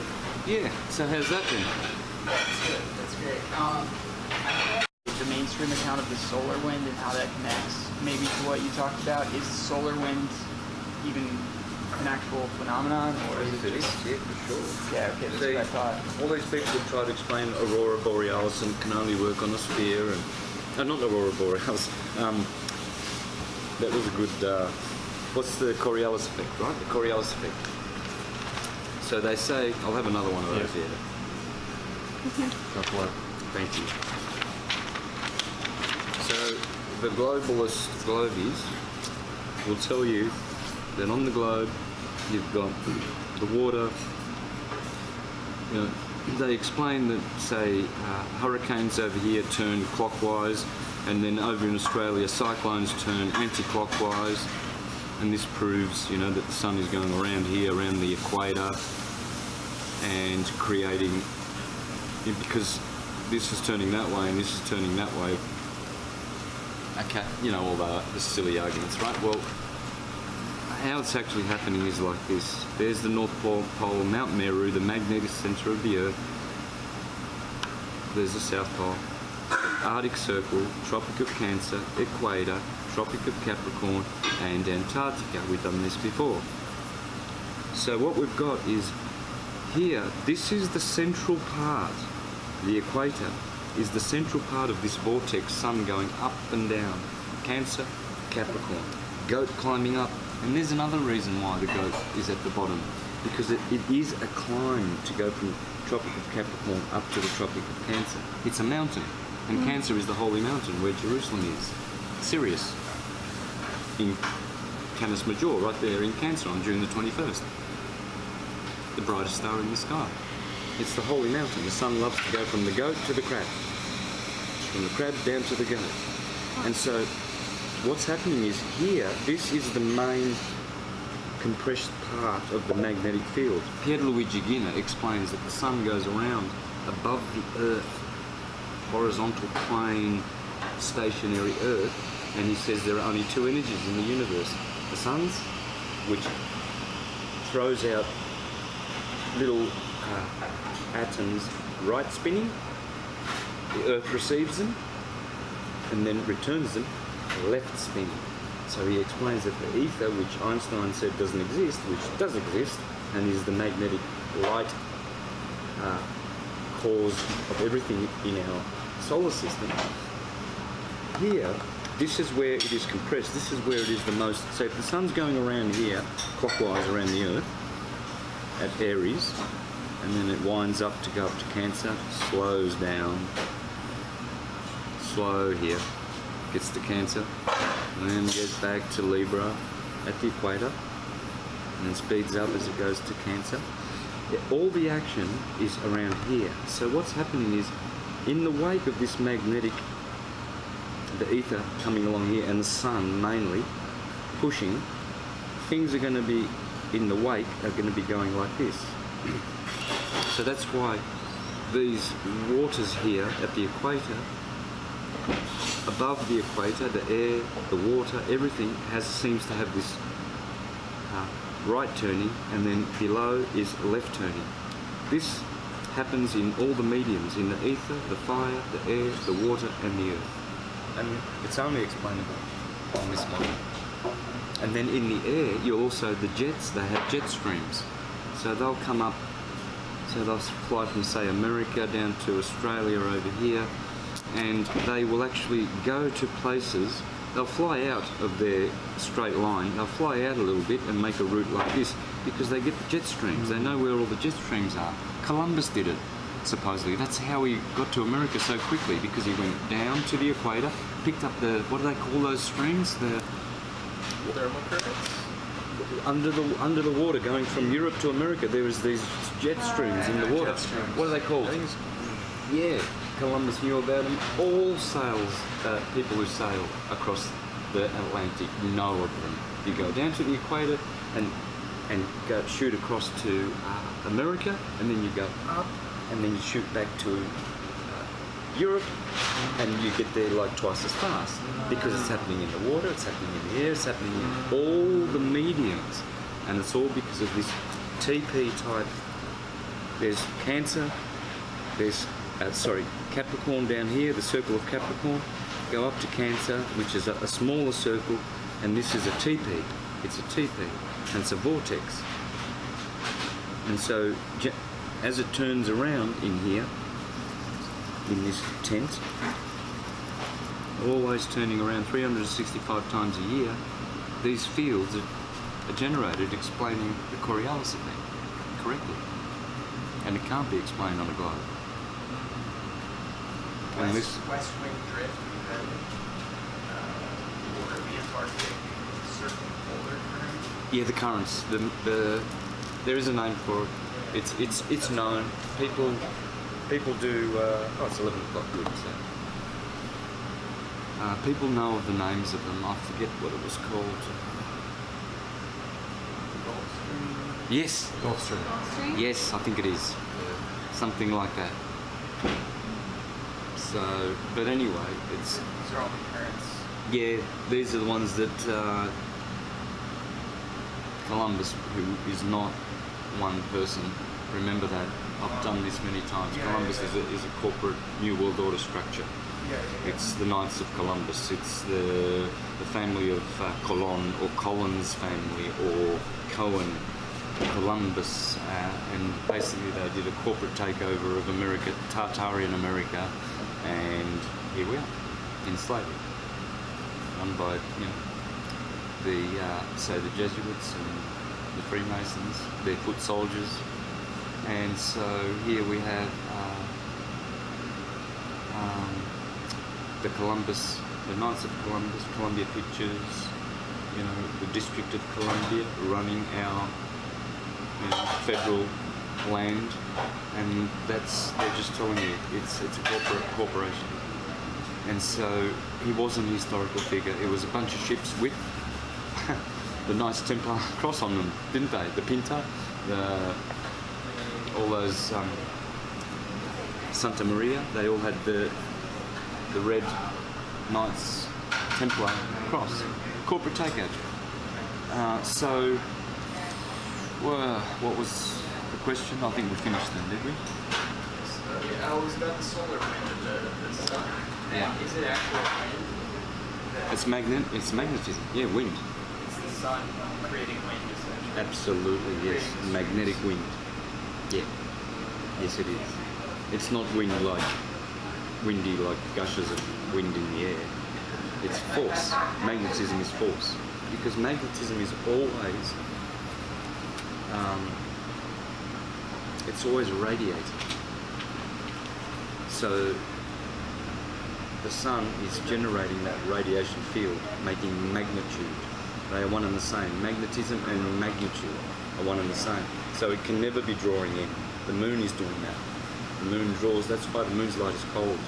so how's that been?
That's great. The mainstream account of the solar wind and how that connects maybe to what you talked about. Is solar wind even an actual phenomenon, or is it just...
Yeah, for sure.
Yeah, okay, that's what I thought.
All these people that try to explain Aurora Borealis and can only work on a sphere and... not Aurora Borealis. That was a good... what's the Coriolis effect, right? The Coriolis effect. So they say... I'll have another one of those here. Thank you. So the globalist globies will tell you that on the globe you've got the water. They explain that, say, hurricanes over here turn clockwise, and then over in Australia cyclones turn anti-clockwise, and this proves, that the sun is going around here, around the equator, and creating, because this is turning that way and this is turning that way. Okay, all the silly arguments, right? Well, how it's actually happening is like this. There's the North Pole, Mount Meru, the magnetic center of the Earth. There's the South Pole, Arctic Circle, Tropic of Cancer, Equator, Tropic of Capricorn, and Antarctica. We've done this before. So what we've got is here, this is the central part. The equator is the central part of this vortex, sun going up and down. Cancer, Capricorn, goat climbing up. And there's another reason why the goat is at the bottom, because it is a climb to go from Tropic of Capricorn up to the Tropic of Cancer. It's a mountain, and Cancer is the holy mountain where Jerusalem is. Sirius, in Canis Major, right there in Cancer on June the 21st. The brightest star in the sky. It's the holy mountain. The sun loves to go from the goat to the crab. From the crab down to the goat. And so what's happening is here, this is the main compressed part of the magnetic field. Pierluigi Gina explains that the sun goes around above the Earth, horizontal plane, stationary Earth, and he says there are only two energies in the universe. The sun's, which throws out little atoms right spinning, the Earth receives them, and then returns them left spinning. So he explains that the ether, which Einstein said doesn't exist, which does exist, and is the magnetic light cause of everything in our solar system. Here, this is where it is compressed. This is where it is the most. So if the sun's going around here, clockwise around the Earth, at Aries, and then it winds up to go up to Cancer, slows down, slow here, gets to Cancer, and then gets back to Libra at the equator, and then speeds up as it goes to Cancer. All the action is around here. So what's happening is, in the wake of this magnetic, the ether coming along here, and the sun mainly pushing, things are going to be, in the wake, are going to be going like this. So that's why these waters here at the equator, above the equator, the air, the water, everything seems to have this right turning, and then below is left turning. This happens in all the mediums, in the ether, the fire, the air, the water, and the earth. And it's only explainable on this model. And then in the air, you also, the jets, they have jet streams. So they'll come up, so they'll fly from, say, America down to Australia over here, and they will actually go to places, they'll fly out of their straight line, they'll fly out a little bit and make a route like this, because they get the jet streams, they know where all the jet streams are. Columbus did it, supposedly. That's how he got to America so quickly, because he went down to the equator, picked up the, what do they call those streams? The
thermal currents?
Under the water, going from Europe to America, there is these jet streams in the water.
Jet streams.
What are they called? Yeah, Columbus knew about them. All people who sail across the Atlantic know of them. You go down to the equator and go shoot across to America, and then you go up, and then you shoot back to Europe, and you get there like twice as fast, because it's happening in the water, it's happening in the air, it's happening in all the mediums, and it's all because of this TP type. There's Cancer, there's Capricorn down here, the circle of Capricorn, go up to Cancer, which is a smaller circle, and this is a TP. It's a TP, and it's a vortex. And so as it turns around in here, in this tent, always turning around 365 times a year, these fields are generated explaining the Coriolis effect correctly. And it can't be explained on a globe. And this
West wing drift, then water the Antarctic, certain polar current.
yeah, the currents. There is a name for it. It's known. People do. It's 11 o'clock. Good. So. People know of the names of them. I forget what it was called.
Gulf Stream.
Yes.
Gulf Stream.
Yes, I think it is. Something like that. So, but anyway, it's.
These are all the currents.
Yeah, these are the ones that Columbus, who is not one person, remember that. I've done this many times. Columbus is a corporate New World Order structure. It's the Knights of Columbus. It's the family of Colon or Collins family or Cohen, Columbus, and basically they did a corporate takeover of America, Tartarian America, and here we are, enslaved, run by the Jesuits and the Freemasons, their foot soldiers, and so here we have the Columbus, the Knights of Columbus, Columbia Pictures, the District of Columbia running our federal land, and they're just telling you it's a corporation. And so he was an historical figure. It was a bunch of ships with the Knights Templar cross on them, didn't they? The Pinta, all those Santa Maria, they all had the red Knights Templar cross. Corporate takeover. So, what was the question? I think we finished then, did we?
It was about the solar wind of the sun.
Yeah.
Is it actually wind?
It's magnetism. Yeah, wind.
It's the sun creating wind, essentially.
Absolutely, yes. Magnetic wind. Yeah. Yes, it is. It's not wind like windy, like gushes of wind in the air. It's force. Magnetism is force. Because magnetism is always, it's always radiating. So the sun is generating that radiation field, making magnitude. They are one and the same. Magnetism and magnitude are one and the same. So it can never be drawing in. The moon is doing that. The moon draws, that's why the moon's light is cold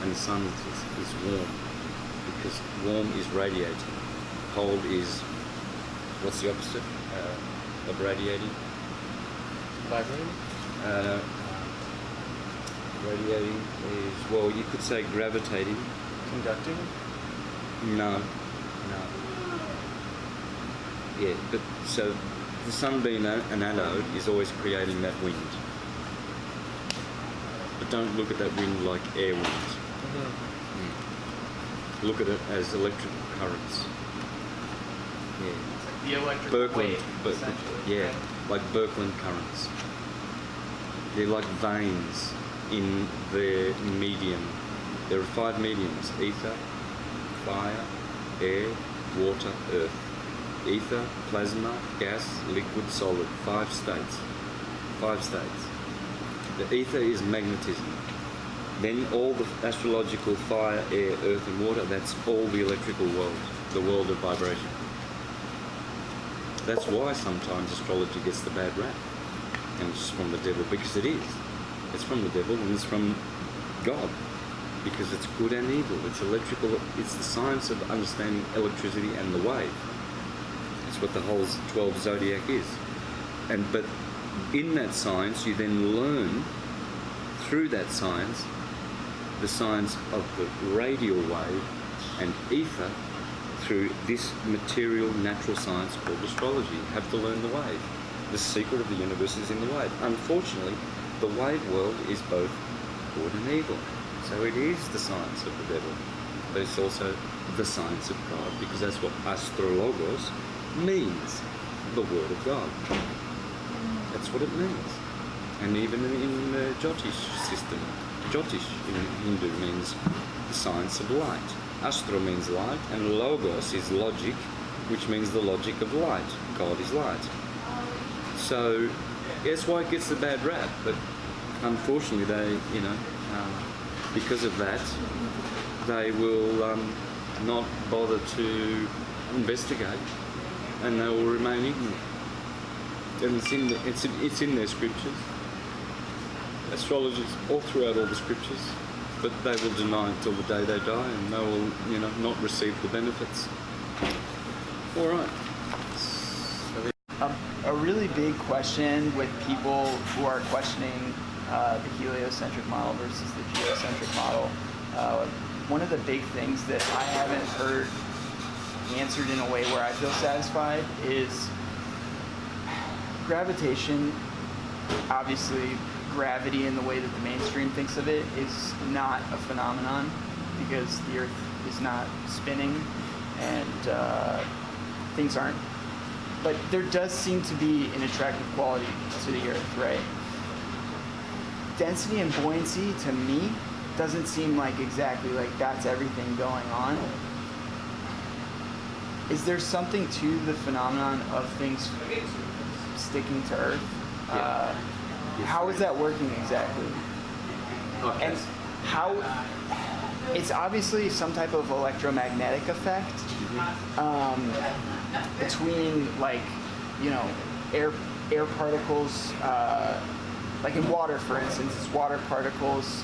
and the sun is warm. Because warm is radiating. Cold is, what's the opposite of radiating?
Vibrating?
Radiating is, well, you could say gravitating.
Conducting?
No. Yeah, but so the sun being an anode is always creating that wind. But don't look at that wind like air wind. Look at it as electrical currents. Yeah.
The electrical wave, essentially.
Yeah, like Birkeland currents. They're like veins in the medium. There are 5 mediums: ether, fire, air, water, earth. Ether, plasma, gas, liquid, solid. 5 states. 5 states. The ether is magnetism. Then all the astrological fire, air, earth and water, that's all the electrical world, the world of vibration. That's why sometimes astrology gets the bad rap. And it's from the devil, because it is. It's from the devil and it's from God. Because it's good and evil. It's electrical, it's the science of understanding electricity and the wave. It's what the whole 12 zodiac is. But in that science, you then learn through that science the science of the radial wave and ether through this material natural science called astrology. You have to learn the wave. The secret of the universe is in the wave. Unfortunately, the wave world is both good and evil. So it is the science of the devil, but it's also the science of God, because that's what astrologos means, the word of God. That's what it means. And even in the Jyotish system, Jyotish in Hindu means the science of light. Astro means light, and logos is logic, which means the logic of light. God is light. So that's why it gets the bad rap, but unfortunately they, because of that, they will not bother to investigate, and they will remain ignorant. And it's in their scriptures. Astrologers all throughout all the scriptures, but they will deny until the day they die, and they will, not receive the benefits. All right.
A really big question with people who are questioning the heliocentric model versus the geocentric model. One of the big things that I haven't heard answered in a way where I feel satisfied is gravitation, obviously, gravity in the way that the mainstream thinks of it is not a phenomenon because the Earth is not spinning and things aren't. But there does seem to be an attractive quality to the Earth, right? Density and buoyancy, to me, doesn't seem like exactly like that's everything going on. Is there something to the phenomenon of things sticking to Earth?
Yeah.
How is that working exactly?
Okay.
And how, it's obviously some type of electromagnetic effect between, like, you know, air particles, like in water, for instance, it's water particles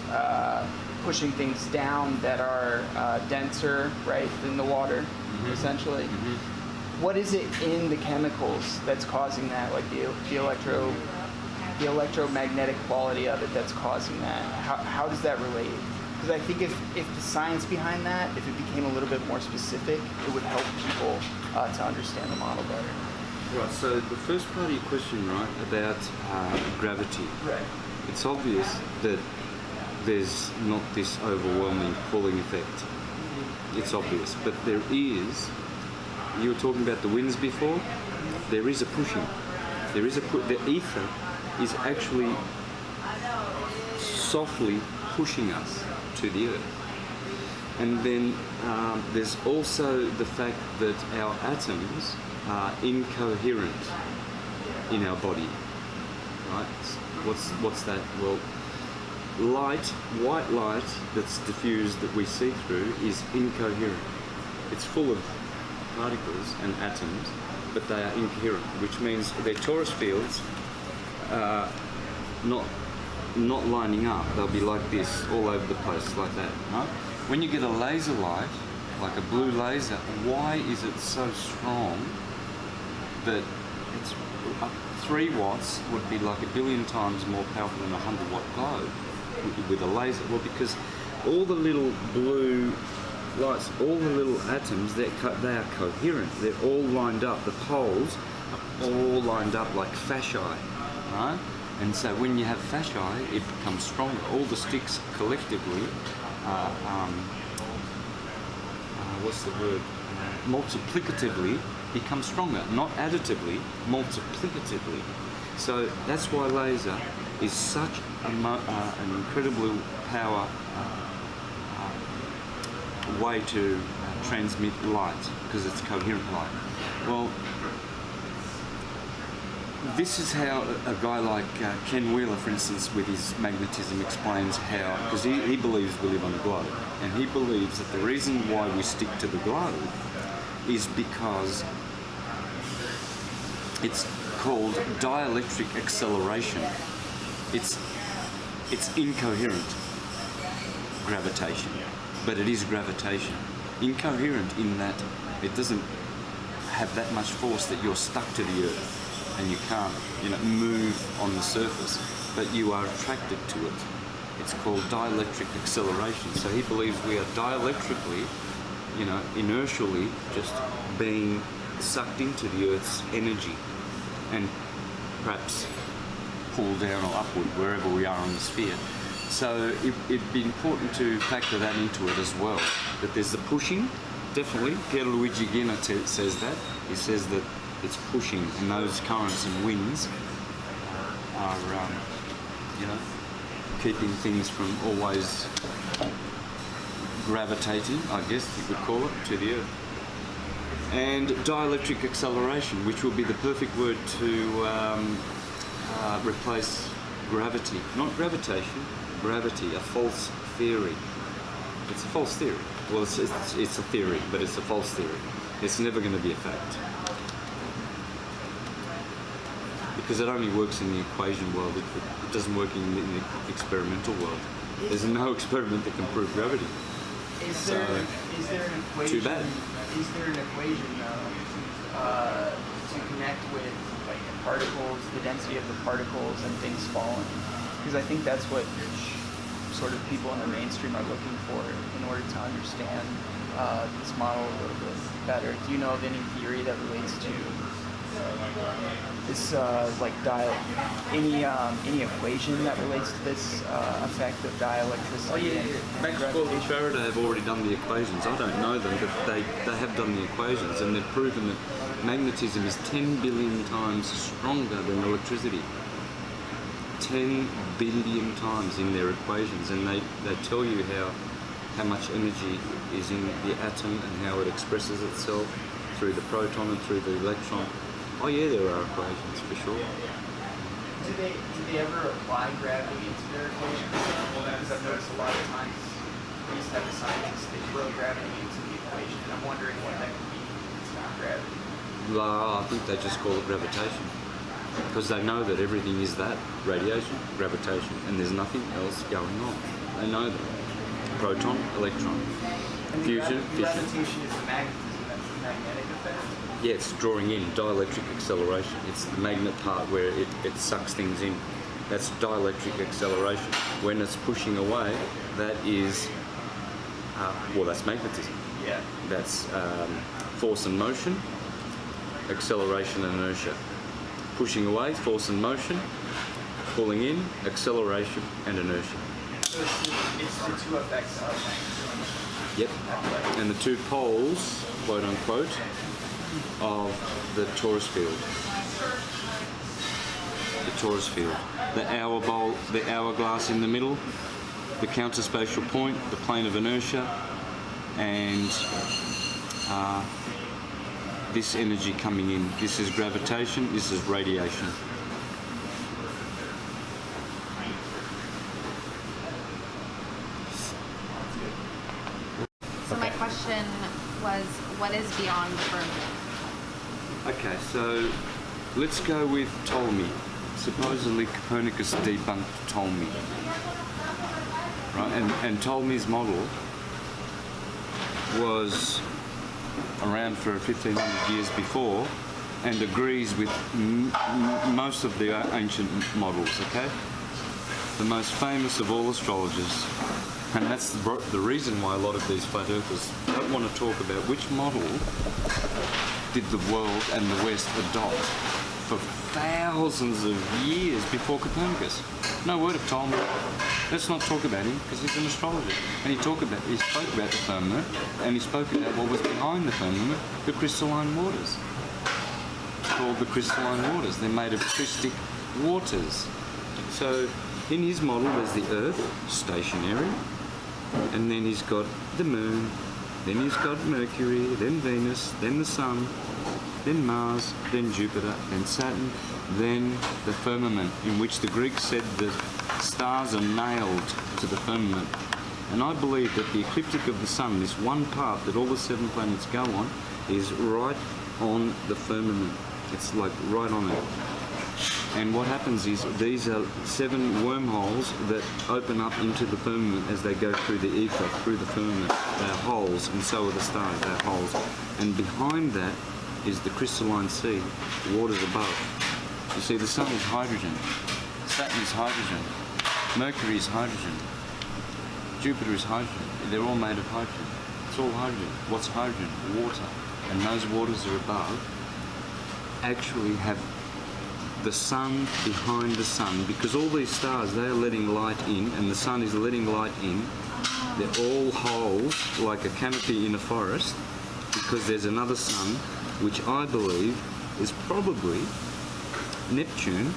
pushing things down that are denser, right, than the water, essentially. What is it in the chemicals that's causing that, like the electromagnetic quality of it that's causing that? How does that relate? Because I think if the science behind that, if it became a little bit more specific, it would help people to understand the model better.
Right, so the first part of your question, right, about gravity.
Right.
It's obvious that there's not this overwhelming pulling effect. It's obvious, but there is, you were talking about the winds before, there is a pushing. There is the ether is actually softly pushing us to the Earth. And then there's also the fact that our atoms are incoherent in our body, right? What's that? Well, light, white light that's diffused that we see through is incoherent. It's full of particles and atoms, but they are incoherent, which means their torus fields are not lining up. They'll be like this all over the place, like that, right? When you get a laser light, like a blue laser, why is it so strong that it's 3 watts would be like 1 billion times more powerful than a 100-watt globe with a laser? Well, because all the little blue lights, all the little atoms, they are coherent. They're all lined up. The poles are all lined up like fasciae, right? And so when you have fasciae, it becomes stronger. All the sticks collectively what's the word? Multiplicatively become stronger, not additively, multiplicatively. So that's why laser is such an incredible power way to transmit light, because it's coherent light. Well, this is how a guy like Ken Wheeler, for instance, with his magnetism explains how, because he believes we live on a globe, and he believes that the reason why we stick to the globe is because it's called dielectric acceleration. It's incoherent gravitation, but it is gravitation. Incoherent in that it doesn't have that much force that you're stuck to the Earth and you can't, move on the surface, but you are attracted to it. It's called dielectric acceleration. So he believes we are dielectrically, inertially just being sucked into the Earth's energy and perhaps pulled down or upward wherever we are on the sphere. So it'd be important to factor that into it as well, that there's the pushing, definitely. Pierluigi Gina says that. He says that it's pushing, and those currents and winds are, keeping things from always gravitating, I guess you could call it, to the Earth. And dielectric acceleration, which will be the perfect word to replace gravity. Not gravitation, gravity, a false theory. It's a false theory. Well, it's a theory, but it's a false theory. It's never going to be a fact. Because it only works in the equation world, it doesn't work in the experimental world. There's no experiment that can prove gravity.
Is there an equation?
Too bad.
Is there an equation though to connect with like the particles, the density of the particles, and things falling? Because I think that's what sort of people in the mainstream are looking for in order to understand this model a little bit better. Do you know of any theory that relates to any equation that relates to this effect of dielectricity?
Maxwell and
Gravitation?
Faraday have already done the equations. I don't know them, but they have done the equations, and they've proven that magnetism is 10 billion times stronger than electricity. 10 billion times in their equations, and they tell you how much energy is in the atom and how it expresses itself through the proton and through the electron. Oh yeah, there are equations for sure.
Do they ever apply gravity into their equations? Because I've noticed a lot of times these type of scientists, they throw gravity into the equation, and I'm wondering what that could be if it's not gravity.
I think they just call it gravitation, because they know that everything is that, radiation, gravitation, and there's nothing else going on. They know that. Proton, electron,
And
fusion, fission.
gravitation is the magnetism, that's the magnetic effect.
Yeah, it's drawing in, dielectric acceleration. It's the magnet part where it sucks things in. That's dielectric acceleration. When it's pushing away, that is, that's magnetism.
Yeah.
That's force and motion, acceleration and inertia. Pushing away, force and motion, pulling in, acceleration and inertia.
So it's the two effects of magnetism.
Yep. And the two poles, quote unquote, of the torus field. The torus field. The hour bowl, the hourglass in the middle, the counterspatial point, the plane of inertia, and this energy coming in. This is gravitation, this is radiation.
So my question was, what is beyond the firmament?
Okay, so let's go with Ptolemy. Supposedly Copernicus debunked Ptolemy. Right, and Ptolemy's model was around for 1500 years before and agrees with most of the ancient models, okay? The most famous of all astrologers. And that's the reason why a lot of these flat earthers don't want to talk about which model did the world and the West adopt for thousands of years before Copernicus. No word of Ptolemy. Let's not talk about him because he's an astrologer. And he spoke about the firmament, and he spoke about what was behind the firmament, the crystalline waters. It's called the crystalline waters. They're made of crystic waters. So in his model there's the Earth, stationary, and then he's got the Moon, then he's got Mercury, then Venus, then the Sun, then Mars, then Jupiter, then Saturn, then the firmament, in which the Greeks said the stars are nailed to the firmament. And I believe that the ecliptic of the Sun, this one part that all the 7 planets go on, is right on the firmament. It's like right on it. And what happens is these are 7 wormholes that open up into the firmament as they go through the ether, through the firmament. They're holes, and so are the stars, they're holes. And behind that is the crystalline sea, the waters above. You see, the Sun is hydrogen, Saturn is hydrogen, Mercury is hydrogen, Jupiter is hydrogen. They're all made of hydrogen. It's all hydrogen. What's hydrogen? Water. And those waters are above actually have the Sun behind the Sun, because all these stars, they are letting light in, and the Sun is letting light in. They're all holes, like a canopy in a forest, because there's another Sun, which I believe is probably Neptune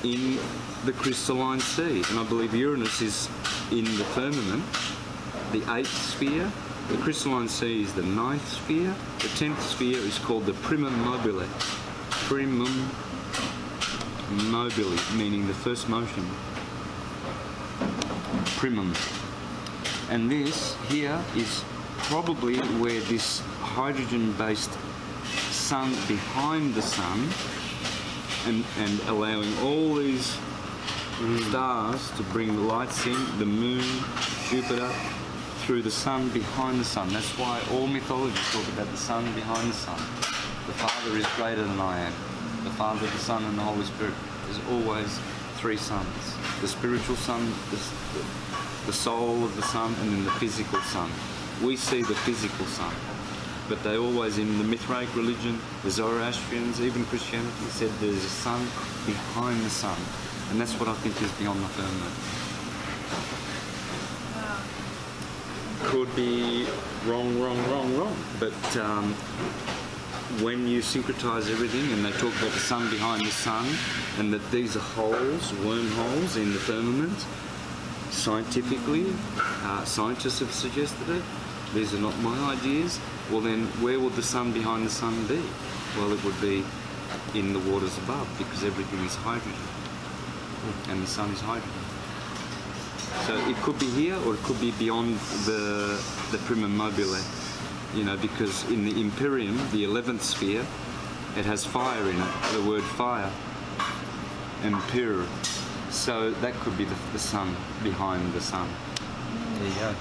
in the crystalline sea. And I believe Uranus is in the firmament, the 8th sphere. The crystalline sea is the 9th sphere. The 10th sphere is called the primum mobile. Primum mobile, meaning the first motion. Primum. And this here is probably where this hydrogen-based Sun behind the Sun, and allowing all these stars to bring the lights in, the Moon, Jupiter, through the Sun behind the Sun. That's why all mythologies talk about the Sun behind the Sun. The Father is greater than I am. The Father, the Son, and the Holy Spirit. There's always 3 suns. The spiritual sun, the soul of the sun, and then the physical sun. We see the physical sun. but they always, in the Mithraic religion, the Zoroastrians, even Christianity, said there's a sun behind the sun. And that's what I think is beyond the firmament. Could be wrong. But when you syncretize everything and they talk about the sun behind the sun and that these are holes, wormholes in the firmament, scientifically, scientists have suggested it. These are not my ideas. Well then, where would the sun behind the sun be? Well, it would be in the waters above because everything is hydrogen and the sun is hydrogen. So it could be here or it could be beyond the primum mobile, you know, because in the Imperium, the 11th sphere, it has fire in it, the word fire, Empire. So that could be the sun behind the sun. There you go.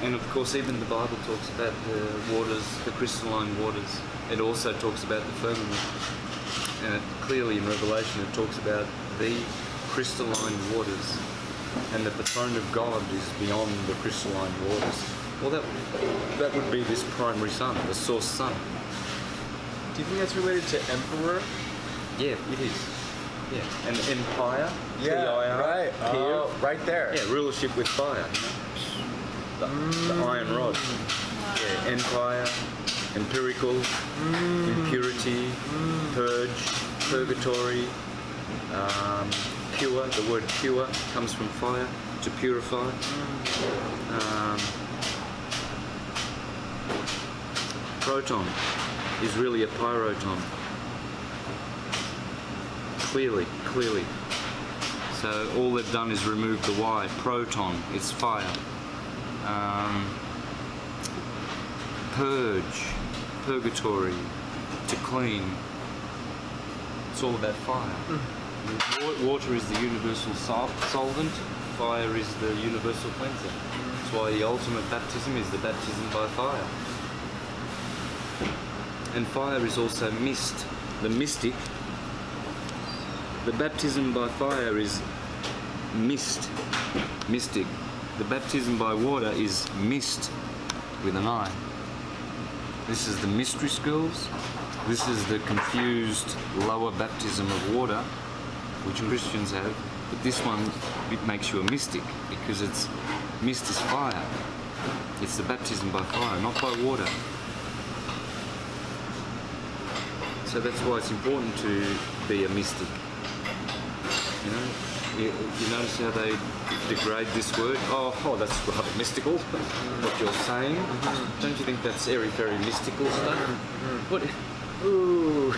And of course, even the Bible talks about the waters, the crystalline waters. It also talks about the firmament. And it, clearly in Revelation, it talks about the crystalline waters. And that the throne of God is beyond the crystalline waters. Well, that would be this primary sun, the source sun.
Do you think that's related to emperor?
Yeah, it is. Yeah, and empire.
Yeah,
P-I-R,
right. Oh, right there.
Yeah, rulership with fire. The iron rod. Yeah, empire, empirical, impurity, purge, purgatory, pure. The word pure comes from fire, to purify. Proton is really a pyroton. Clearly. So all they've done is remove the Y. Proton, it's fire. Purge, purgatory, to clean. It's all about fire. Water is the universal solvent. Fire is the universal cleanser. That's why the ultimate baptism is the baptism by fire. And fire is also mist. The mystic. The baptism by fire is mist. Mystic. The baptism by water is mist with an I. This is the mystery schools. This is the confused lower baptism of water, which Christians have. But this one, it makes you a mystic because mist is fire. It's the baptism by fire, not by water. So that's why it's important to be a mystic. You know, you notice how they degrade this word? Oh, that's rather mystical, what you're saying. Don't you think that's very mystical stuff? What? Ooh,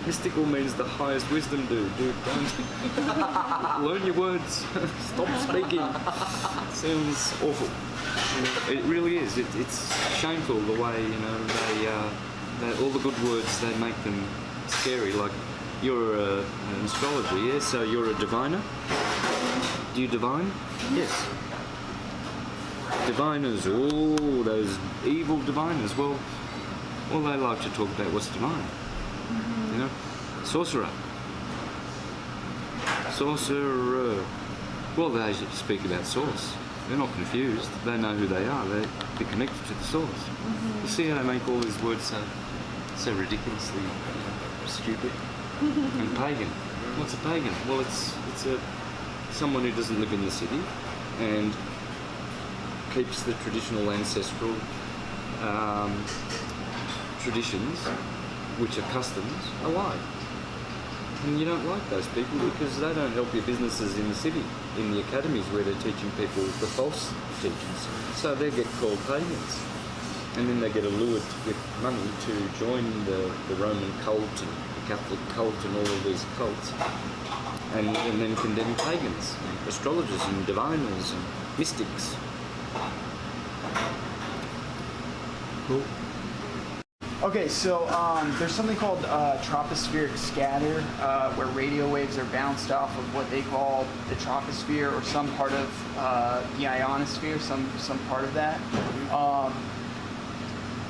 mystical means the highest wisdom, dude. Don't learn your words. Stop speaking. It sounds awful. It really is. It's shameful the way, you know, they all the good words, they make them scary. Like, you're an astrologer, yeah? So you're a diviner? Do you divine? Yes. Diviners, oh, those evil diviners. Well, they like to talk about what's divine. You know? Sorcerer. Well, they speak about source. They're not confused. They know who they are. They're connected to the source. You see how they make all these words so ridiculously stupid and pagan. What's a pagan? Well, it's someone who doesn't live in the city and keeps the traditional ancestral traditions, which are customs, alive. And you don't like those people because they don't help your businesses in the city, in the academies where they're teaching people the false teachings. So they get called pagans. And then they get allured with money to join the Roman cult and the Catholic cult and all of these cults. And then condemn pagans, and astrologers and diviners and mystics.
Cool. Okay, so there's something called tropospheric scatter, where radio waves are bounced off of what they call the troposphere or some part of the ionosphere, some part of that.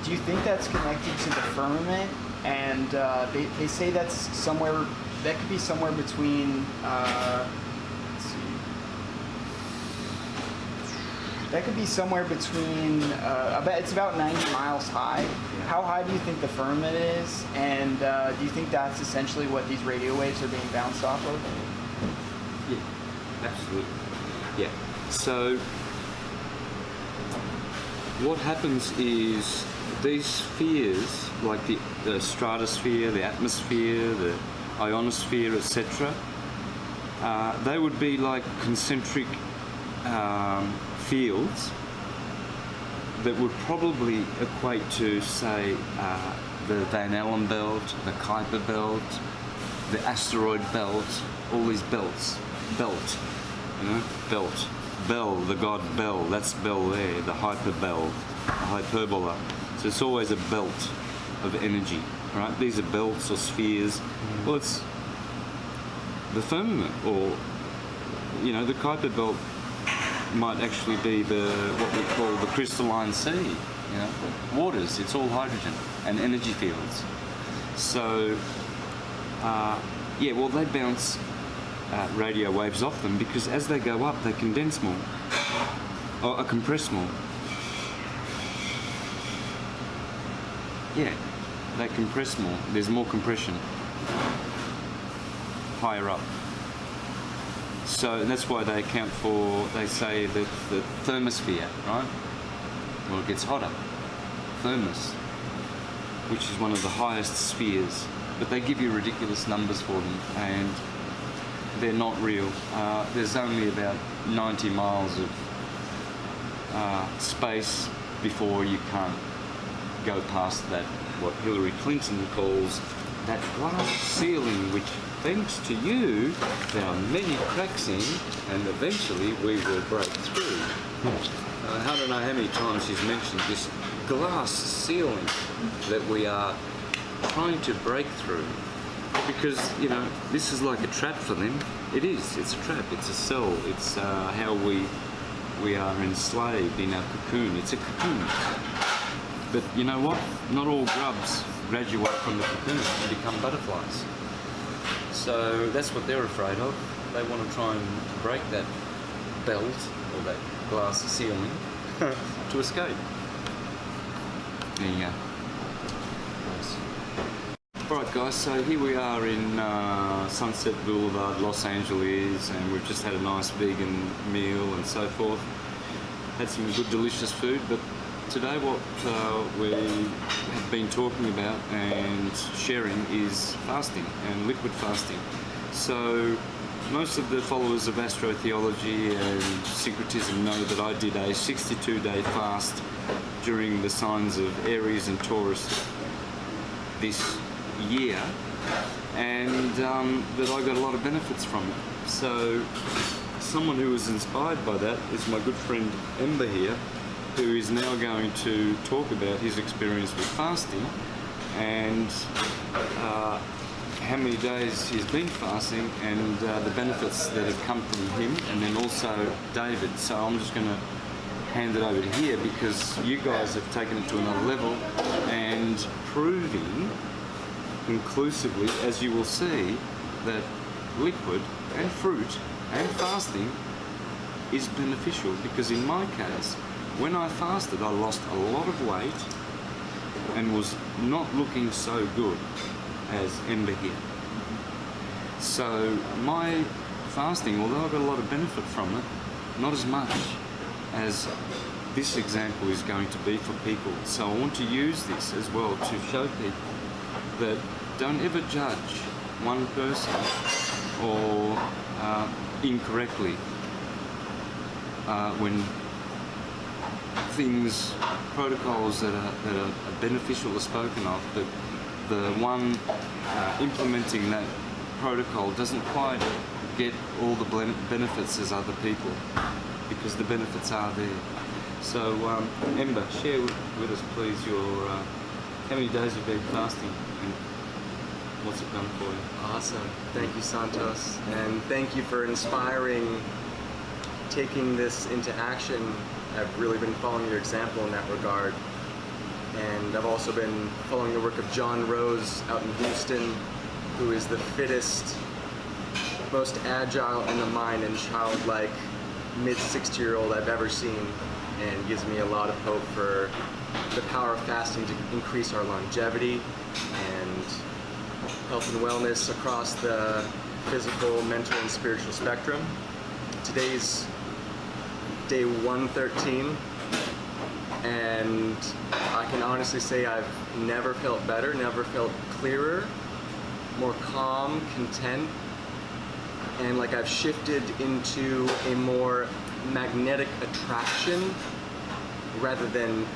Do you think that's connected to the firmament? And they say that's somewhere, that could be somewhere between, let's see, That could be somewhere between, it's about 90 miles high. How high do you think the firmament is? And do you think that's essentially what these radio waves are being bounced off of?
Yeah, absolutely. Yeah. So what happens is these spheres, like the stratosphere, the atmosphere, the ionosphere, etc., they would be like concentric fields that would probably equate to, say, the Van Allen belt, the Kuiper belt, the asteroid belt, all these belts. Belt, you know, belt. Bell, the god Bell, that's Bell there, the hyperbell, the hyperbola. So it's always a belt of energy, right? These are belts or spheres. Well, it's the firmament, or, you know, the Kuiper belt might actually be what we call the crystalline sea, you know, waters. It's all hydrogen and energy fields. So, yeah, well, they bounce radio waves off them because as they go up, they condense more or compress more. Yeah, they compress more. There's more compression higher up. So that's why they account for, they say, the thermosphere, right? Well, it gets hotter. Thermos, which is one of the highest spheres. But they give you ridiculous numbers for them, and they're not real. There's only about 90 miles of space before you can't go past that, what Hillary Clinton calls that glass ceiling, which, thanks to you, there are many cracks in, and eventually we will break through. I don't know how many times she's mentioned this glass ceiling that we are trying to break through. Because, you know, this is like a trap for them. It is. It's a trap. It's a cell. It's how we are enslaved in our cocoon. It's a cocoon. But you know what? Not all grubs graduate from the cocoon and become butterflies. So that's what they're afraid of. They want to try and break that belt or that glass ceiling to escape. There you go. Alright guys, so here we are in Sunset Boulevard, Los Angeles, and we've just had a nice vegan meal and so forth. Had some good delicious food, but today what we have been talking about and sharing is fasting and liquid fasting. So most of the followers of astrotheology and syncretism know that I did a 62-day fast during the signs of Aries and Taurus this year, and that I got a lot of benefits from it. So someone who was inspired by that is my good friend Ember here, who is now going to talk about his experience with fasting and how many days he's been fasting and the benefits that have come from him, and then also David. So I'm just going to hand it over to here because you guys have taken it to another level and proving conclusively, as you will see, that liquid and fruit and fasting is beneficial, because in my case, when I fasted, I lost a lot of weight and was not looking so good as Ember here. So my fasting, although I got a lot of benefit from it, not as much as this example is going to be for people. So I want to use this as well to show people that don't ever judge one person or incorrectly when things, protocols that are beneficial are spoken of, but the one implementing that protocol doesn't quite get all the benefits as other people, because the benefits are there. So Ember, share with us please your how many days you've been fasting and what's it done for you?
Awesome. Thank you, Santos. And thank you for inspiring, taking this into action. I've really been following your example in that regard. And I've also been following the work of John Rose out in Houston, who is the fittest, most agile in the mind and childlike mid-60-year-old I've ever seen. and gives me a lot of hope for the power of fasting to increase our longevity and health and wellness across the physical, mental, and spiritual spectrum. Today's day 113, and I can honestly say I've never felt better, never felt clearer, more calm, content, and like I've shifted into a more magnetic attraction rather than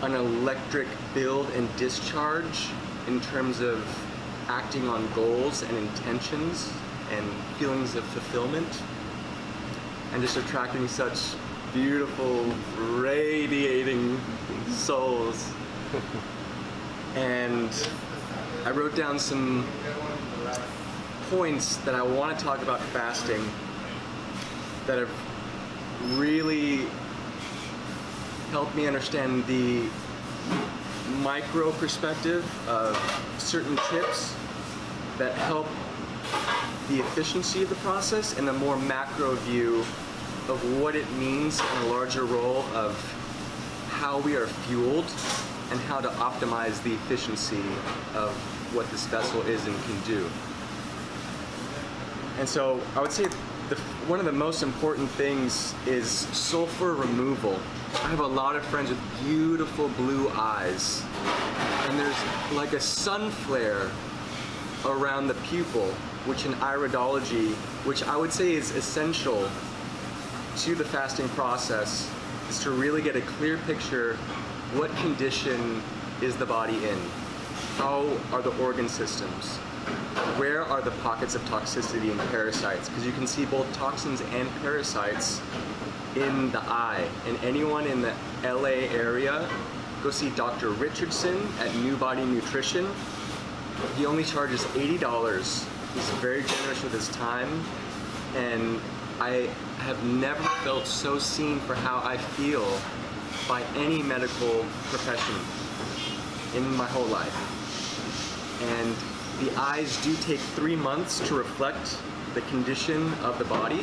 an electric build and discharge in terms of acting on goals and intentions and feelings of fulfillment, and just attracting such beautiful, radiating souls. And I wrote down some points that I want to talk about fasting that have really helped me understand the micro perspective of certain tips that help the efficiency of the process, and a more macro view of what it means in a larger role of how we are fueled and how to optimize the efficiency of what this vessel is and can do. And so I would say one of the most important things is sulfur removal. I have a lot of friends with beautiful blue eyes, and there's like a sun flare around the pupil, which in iridology, which I would say is essential to the fasting process, is to really get a clear picture: what condition is the body in? How are the organ systems? Where are the pockets of toxicity and parasites? Because you can see both toxins and parasites in the eye. And anyone in the LA area, go see Dr. Richardson at New Body Nutrition. He only charges $80. He's very generous with his time, and I have never felt so seen for how I feel by any medical profession in my whole life. And the eyes do take 3 months to reflect the condition of the body,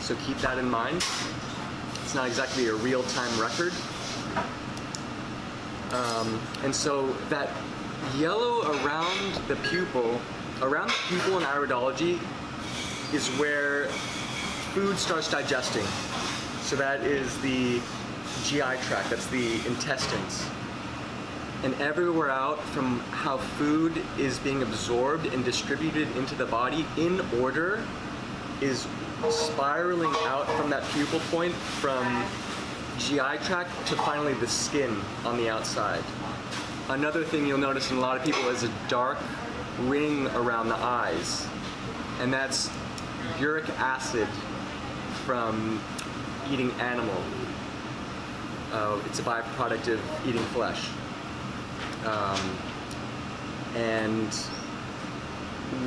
so keep that in mind. It's not exactly a real-time record. And so that yellow around the pupil in iridology is where food starts digesting. So that is the GI tract, that's the intestines. And everywhere out from how food is being absorbed and distributed into the body in order is spiraling out from that pupil point, from GI tract to finally the skin on the outside. Another thing you'll notice in a lot of people is a dark ring around the eyes, and that's uric acid from eating animal. It's a byproduct of eating flesh. And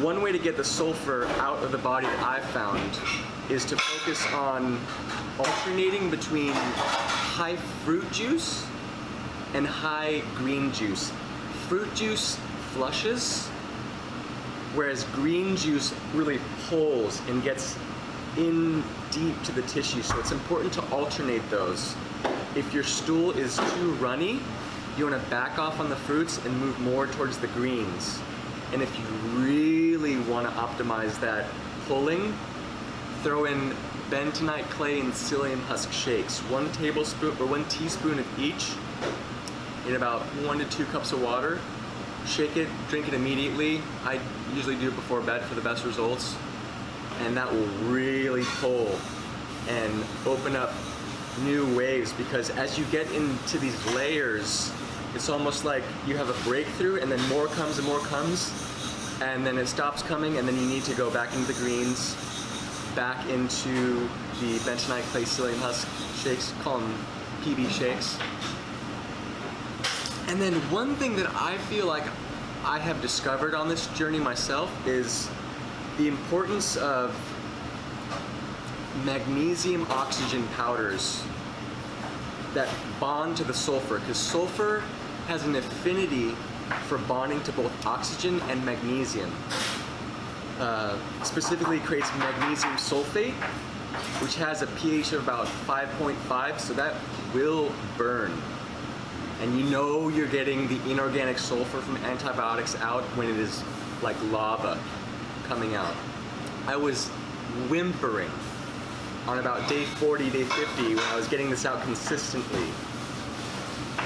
one way to get the sulfur out of the body that I've found is to focus on alternating between high fruit juice and high green juice. Fruit juice flushes, whereas green juice really pulls and gets in deep to the tissue. So it's important to alternate those. If your stool is too runny, you want to back off on the fruits and move more towards the greens. And if you really want to optimize that pulling, throw in bentonite clay and psyllium husk shakes. 1 tablespoon or 1 teaspoon of each in about 1 to 2 cups of water. Shake it, drink it immediately. I usually do it before bed for the best results. And that will really pull and open up new waves, because as you get into these layers, it's almost like you have a breakthrough and then more comes and more comes, and then it stops coming, and then you need to go back into the greens, back into the bentonite clay psyllium husk shakes, call them PB shakes. And then one thing that I feel like I have discovered on this journey myself is the importance of magnesium oxygen powders that bond to the sulfur, because sulfur has an affinity for bonding to both oxygen and magnesium. Specifically creates magnesium sulfate. which has a pH of about 5.5, so that will burn. And you know you're getting the inorganic sulfur from antibiotics out when it is like lava coming out. I was whimpering on about day 40, day 50 when I was getting this out consistently.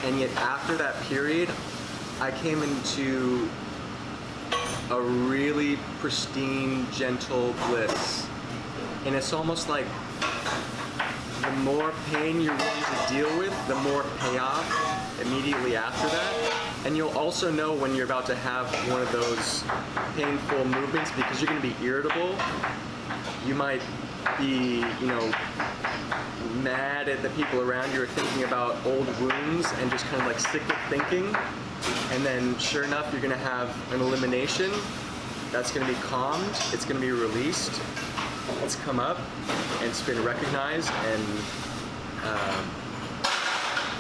And yet after that period, I came into a really pristine, gentle bliss. And it's almost like the more pain you're willing to deal with, the more payoff immediately after that. And you'll also know when you're about to have one of those painful movements because you're going to be irritable. You might be, mad at the people around you or thinking about old wounds and just kind of like cyclic thinking. And then sure enough, you're going to have an elimination that's going to be calmed, it's going to be released, it's come up, and it's been recognized, and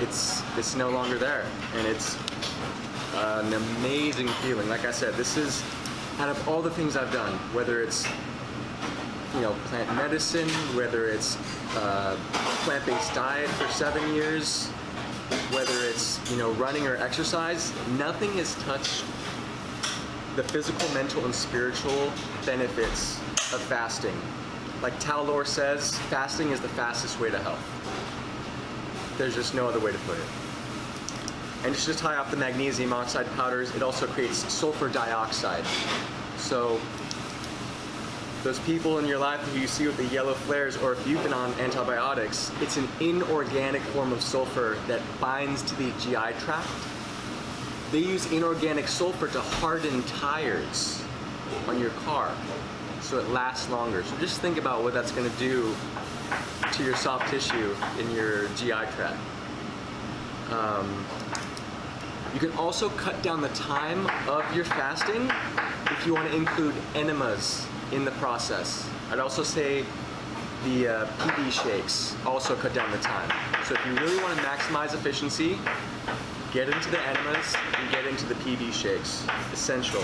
it's no longer there. And it's an amazing feeling. Like I said, this is, out of all the things I've done, whether it's plant medicine, whether it's plant-based diet for 7 years, whether it's running or exercise, nothing has touched the physical, mental, and spiritual benefits of fasting. Like Talor says, fasting is the fastest way to health. There's just no other way to put it. And just to tie off the magnesium oxide powders, it also creates sulfur dioxide. So those people in your life who you see with the yellow flares, or if you've been on antibiotics, it's an inorganic form of sulfur that binds to the GI tract. They use inorganic sulfur to harden tires on your car so it lasts longer. So just think about what that's going to do to your soft tissue in your GI tract. You can also cut down the time of your fasting if you want to include enemas in the process. I'd also say the PB shakes also cut down the time. So if you really want to maximize efficiency, get into the enemas and get into the PB shakes. Essential.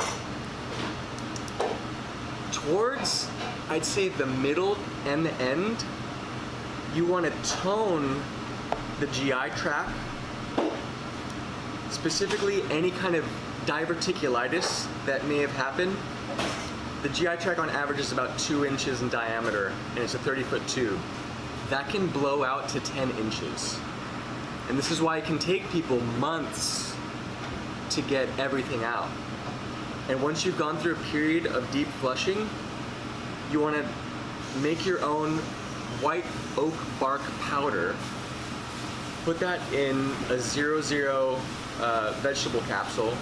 Towards, I'd say, the middle and the end, you want to tone the GI tract, specifically any kind of diverticulitis that may have happened. The GI tract on average is about 2 inches in diameter, and it's a 30-foot tube. That can blow out to 10 inches. And this is why it can take people months to get everything out. And once you've gone through a period of deep flushing, you want to make your own white oak bark powder. Put that in a 0.0 vegetable capsule.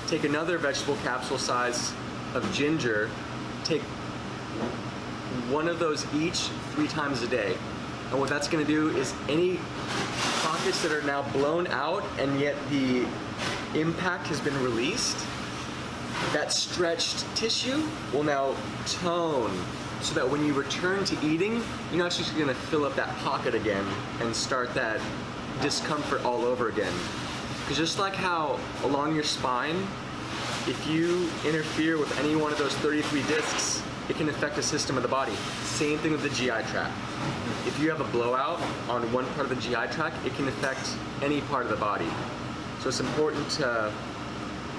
Take another vegetable capsule size of ginger, take one of those each 3 times a day. And what that's going to do is any pockets that are now blown out and yet the impact has been released, that stretched tissue will now tone so that when you return to eating, you're not just going to fill up that pocket again and start that discomfort all over again. Because just like how along your spine, if you interfere with any one of those 33 discs, it can affect a system of the body. Same thing with the GI tract. If you have a blowout on one part of the GI tract, it can affect any part of the body. So it's important to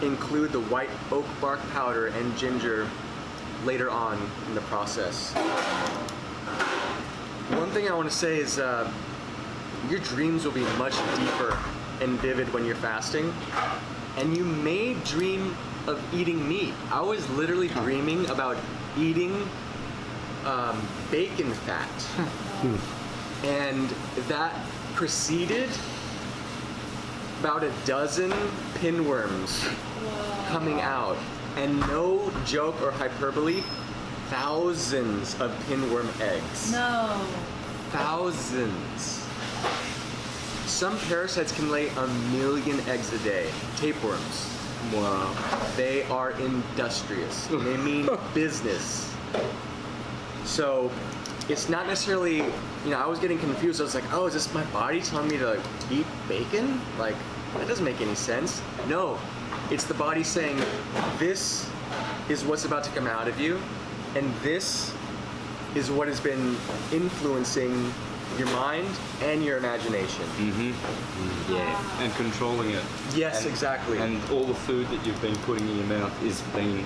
include the white oak bark powder and ginger later on in the process. One thing I want to say is your dreams will be much deeper and vivid when you're fasting, and you may dream of eating meat. I was literally dreaming about eating bacon fat, and that preceded about a dozen pinworms coming out, and no joke or hyperbole, thousands of pinworm eggs.
No.
Thousands. Some parasites can lay 1 million eggs a day. Tapeworms.
Wow.
They are industrious. They mean business. So it's not necessarily, I was getting confused. I was like, oh, is this my body telling me to eat bacon? Like, that doesn't make any sense. No, it's the body saying, this is what's about to come out of you, and this is what has been influencing your mind and your imagination.
Yeah. And controlling it.
Yes,
And-
exactly.
And all the food that you've been putting in your mouth is being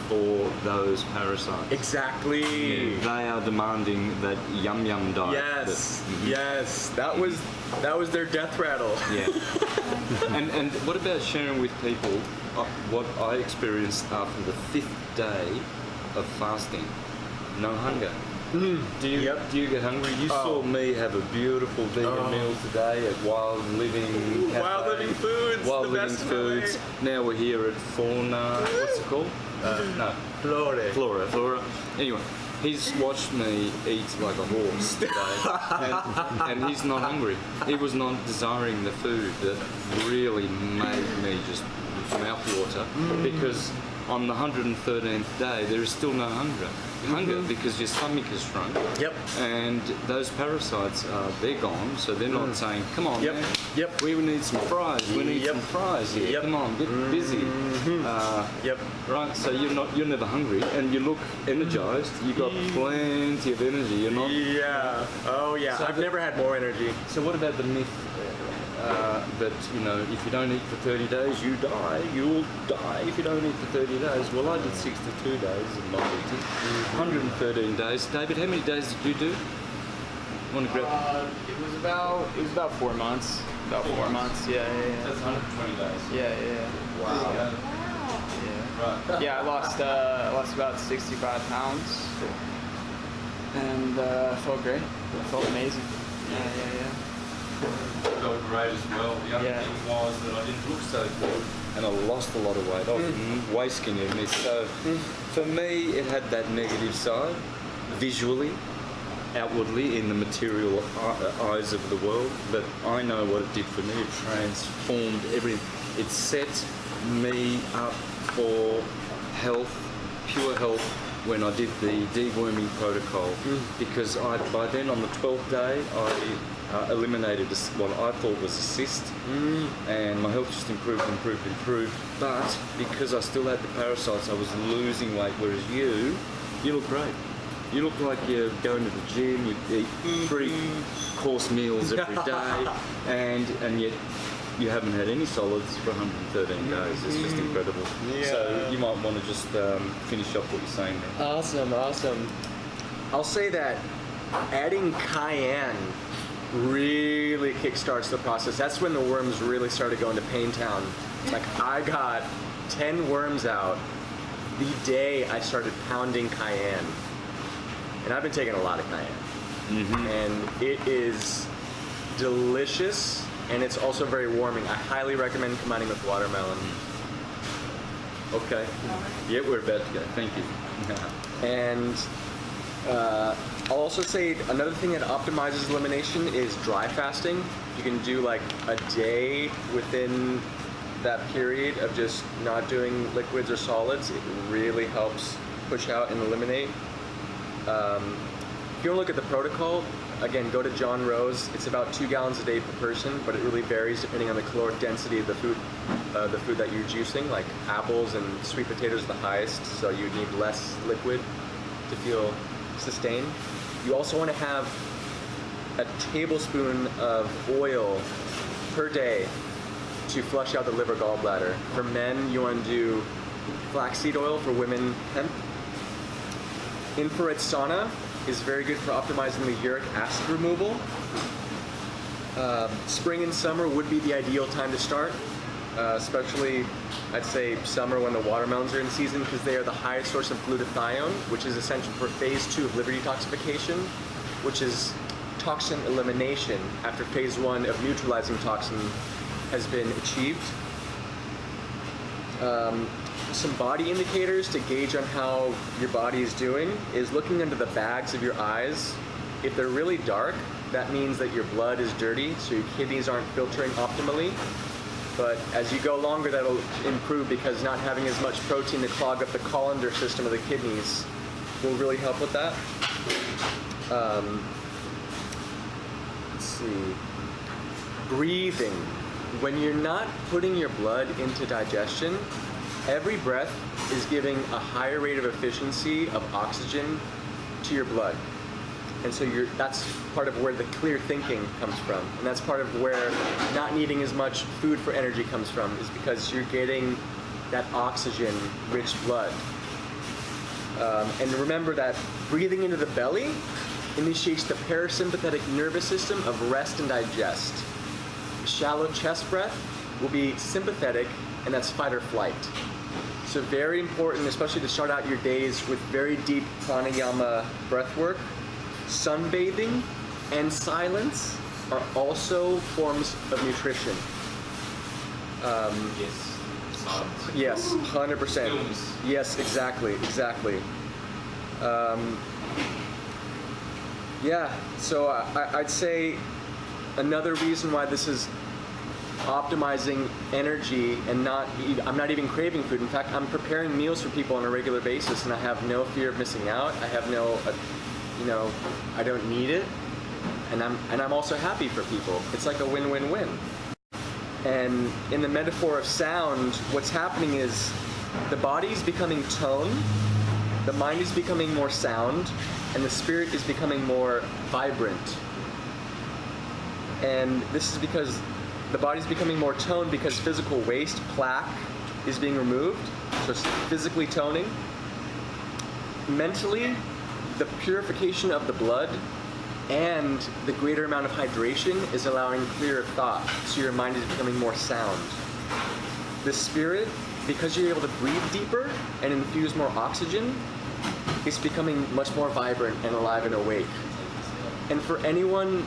for those parasites.
Exactly.
Yeah, they are demanding that yum yum diet.
Yes, yes. That was their death rattle.
Yeah. and what about sharing with people what I experienced after the 5th day of fasting? No hunger. Do you
Yep.
do you get hungry? You saw me have a beautiful vegan meal today at Wild Living Cafe.
Wild Living Foods,
Wild
the
Living
best in
Foods. Now we're here at Fauna. What's it called? No. Flora. Anyway, he's watched me eat like a horse today, and he's not hungry. He was not desiring the food that really made me just mouthwater, because on the 113th day there is still no hunger because your stomach is shrunk.
Yep.
And those parasites, they're gone, so they're not saying, come on,
Yep.
man,
Yep.
we need some fries, we need
Yep.
some fries here,
Yep.
come on, get busy.
Yep.
Right, so you're never hungry, and you look energized, you got plenty of energy, you're not...
Yeah. Oh yeah.
So
I've never had more energy.
So what about the myth that, if you don't eat for 30 days, you die? You'll die if you don't eat for 30 days. Well, I did 62 days of not eating. 113 days. David, how many days did you do? Want to grab...
It was about 4 months. About 4 months. Yeah.
That's 120 days.
Yeah.
Wow.
Yeah.
Right.
Yeah, I lost about 65 pounds, and felt great. Felt amazing. Yeah.
Felt great as well. The other thing was that I didn't look so good, and I lost a lot of weight. I was way skinnier than this. So for me, it had that negative side, visually, outwardly, in the material eyes of the world. But I know what it did for me. It transformed everything. It set me up for health, pure health, when I did the deworming protocol, because by then on the 12th day I eliminated what I thought was a cyst, and my health just improved. But because I still had the parasites, I was losing weight, whereas you look great. You look like you're going to the gym, you eat 3-course meals every day, and yet you haven't had any solids for 113 days. It's just incredible.
Yeah.
So you might want to just finish up what you're saying there.
Awesome. I'll say that adding cayenne really kickstarts the process. That's when the worms really started going to Pain Town. Like, I got 10 worms out the day I started pounding cayenne. And I've been taking a lot of cayenne. And it is delicious, and it's also very warming. I highly recommend combining with watermelon.
Okay. Yeah, we're about to go. Thank you.
And I'll also say another thing that optimizes elimination is dry fasting. You can do like a day within that period of just not doing liquids or solids. It really helps push out and eliminate. If you want to look at the protocol, again, go to John Rose. It's about 2 gallons a day per person, but it really varies depending on the caloric density of the food that you're juicing. Like apples and sweet potatoes are the highest, so you need less liquid to feel sustained. You also want to have a tablespoon of oil per day to flush out the liver gallbladder. For men, you want to do flaxseed oil. For women, hemp. Infrared sauna is very good for optimizing the uric acid removal. Spring and summer would be the ideal time to start, especially I'd say summer when the watermelons are in season, because they are the highest source of glutathione, which is essential for phase 2 of liver detoxification, which is toxin elimination after phase 1 of neutralizing toxin has been achieved. Some body indicators to gauge on how your body is doing is looking under the bags of your eyes. If they're really dark, that means that your blood is dirty, so your kidneys aren't filtering optimally. But as you go longer, that'll improve, because not having as much protein to clog up the colander system of the kidneys will really help with that. Let's see. Breathing. When you're not putting your blood into digestion, every breath is giving a higher rate of efficiency of oxygen to your blood. And so that's part of where the clear thinking comes from. And that's part of where not needing as much food for energy comes from, is because you're getting that oxygen-rich blood. And remember that breathing into the belly initiates the parasympathetic nervous system of rest and digest. Shallow chest breath will be sympathetic, and that's fight or flight. So very important, especially to start out your days with very deep pranayama breath work. Sunbathing and silence are also forms of nutrition.
Yes. Silence.
Yes, 100%.
Stillness.
Yes, exactly. Yeah, so I'd say another reason why this is optimizing energy and I'm not even craving food. In fact, I'm preparing meals for people on a regular basis, and I have no fear of missing out. I have I don't need it, and I'm also happy for people. It's like a win-win-win. And in the metaphor of sound, what's happening is the body's becoming tone, the mind is becoming more sound, and the spirit is becoming more vibrant. And this is because the body's becoming more toned because physical waste, plaque, is being removed, so it's physically toning. Mentally, the purification of the blood and the greater amount of hydration is allowing clearer thought, so your mind is becoming more sound. The spirit, because you're able to breathe deeper and infuse more oxygen, is becoming much more vibrant and alive and awake. And for anyone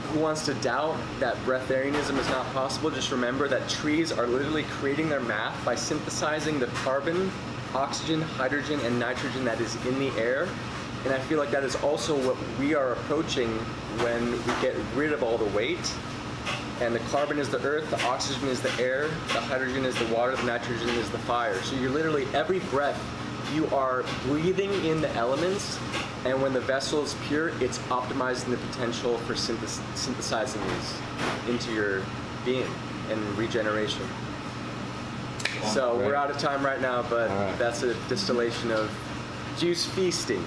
who wants to doubt that breatharianism is not possible, just remember that trees are literally creating their math by synthesizing the carbon, oxygen, hydrogen, and nitrogen that is in the air. And I feel like that is also what we are approaching when we get rid of all the weight. And the carbon is the earth, the oxygen is the air, the hydrogen is the water, the nitrogen is the fire. So you're literally, every breath, you are breathing in the elements, and when the vessel is pure, it's optimizing the potential for synthesizing these into your being and regeneration. So we're out of time right now, but that's a distillation of juice feasting.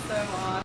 So on.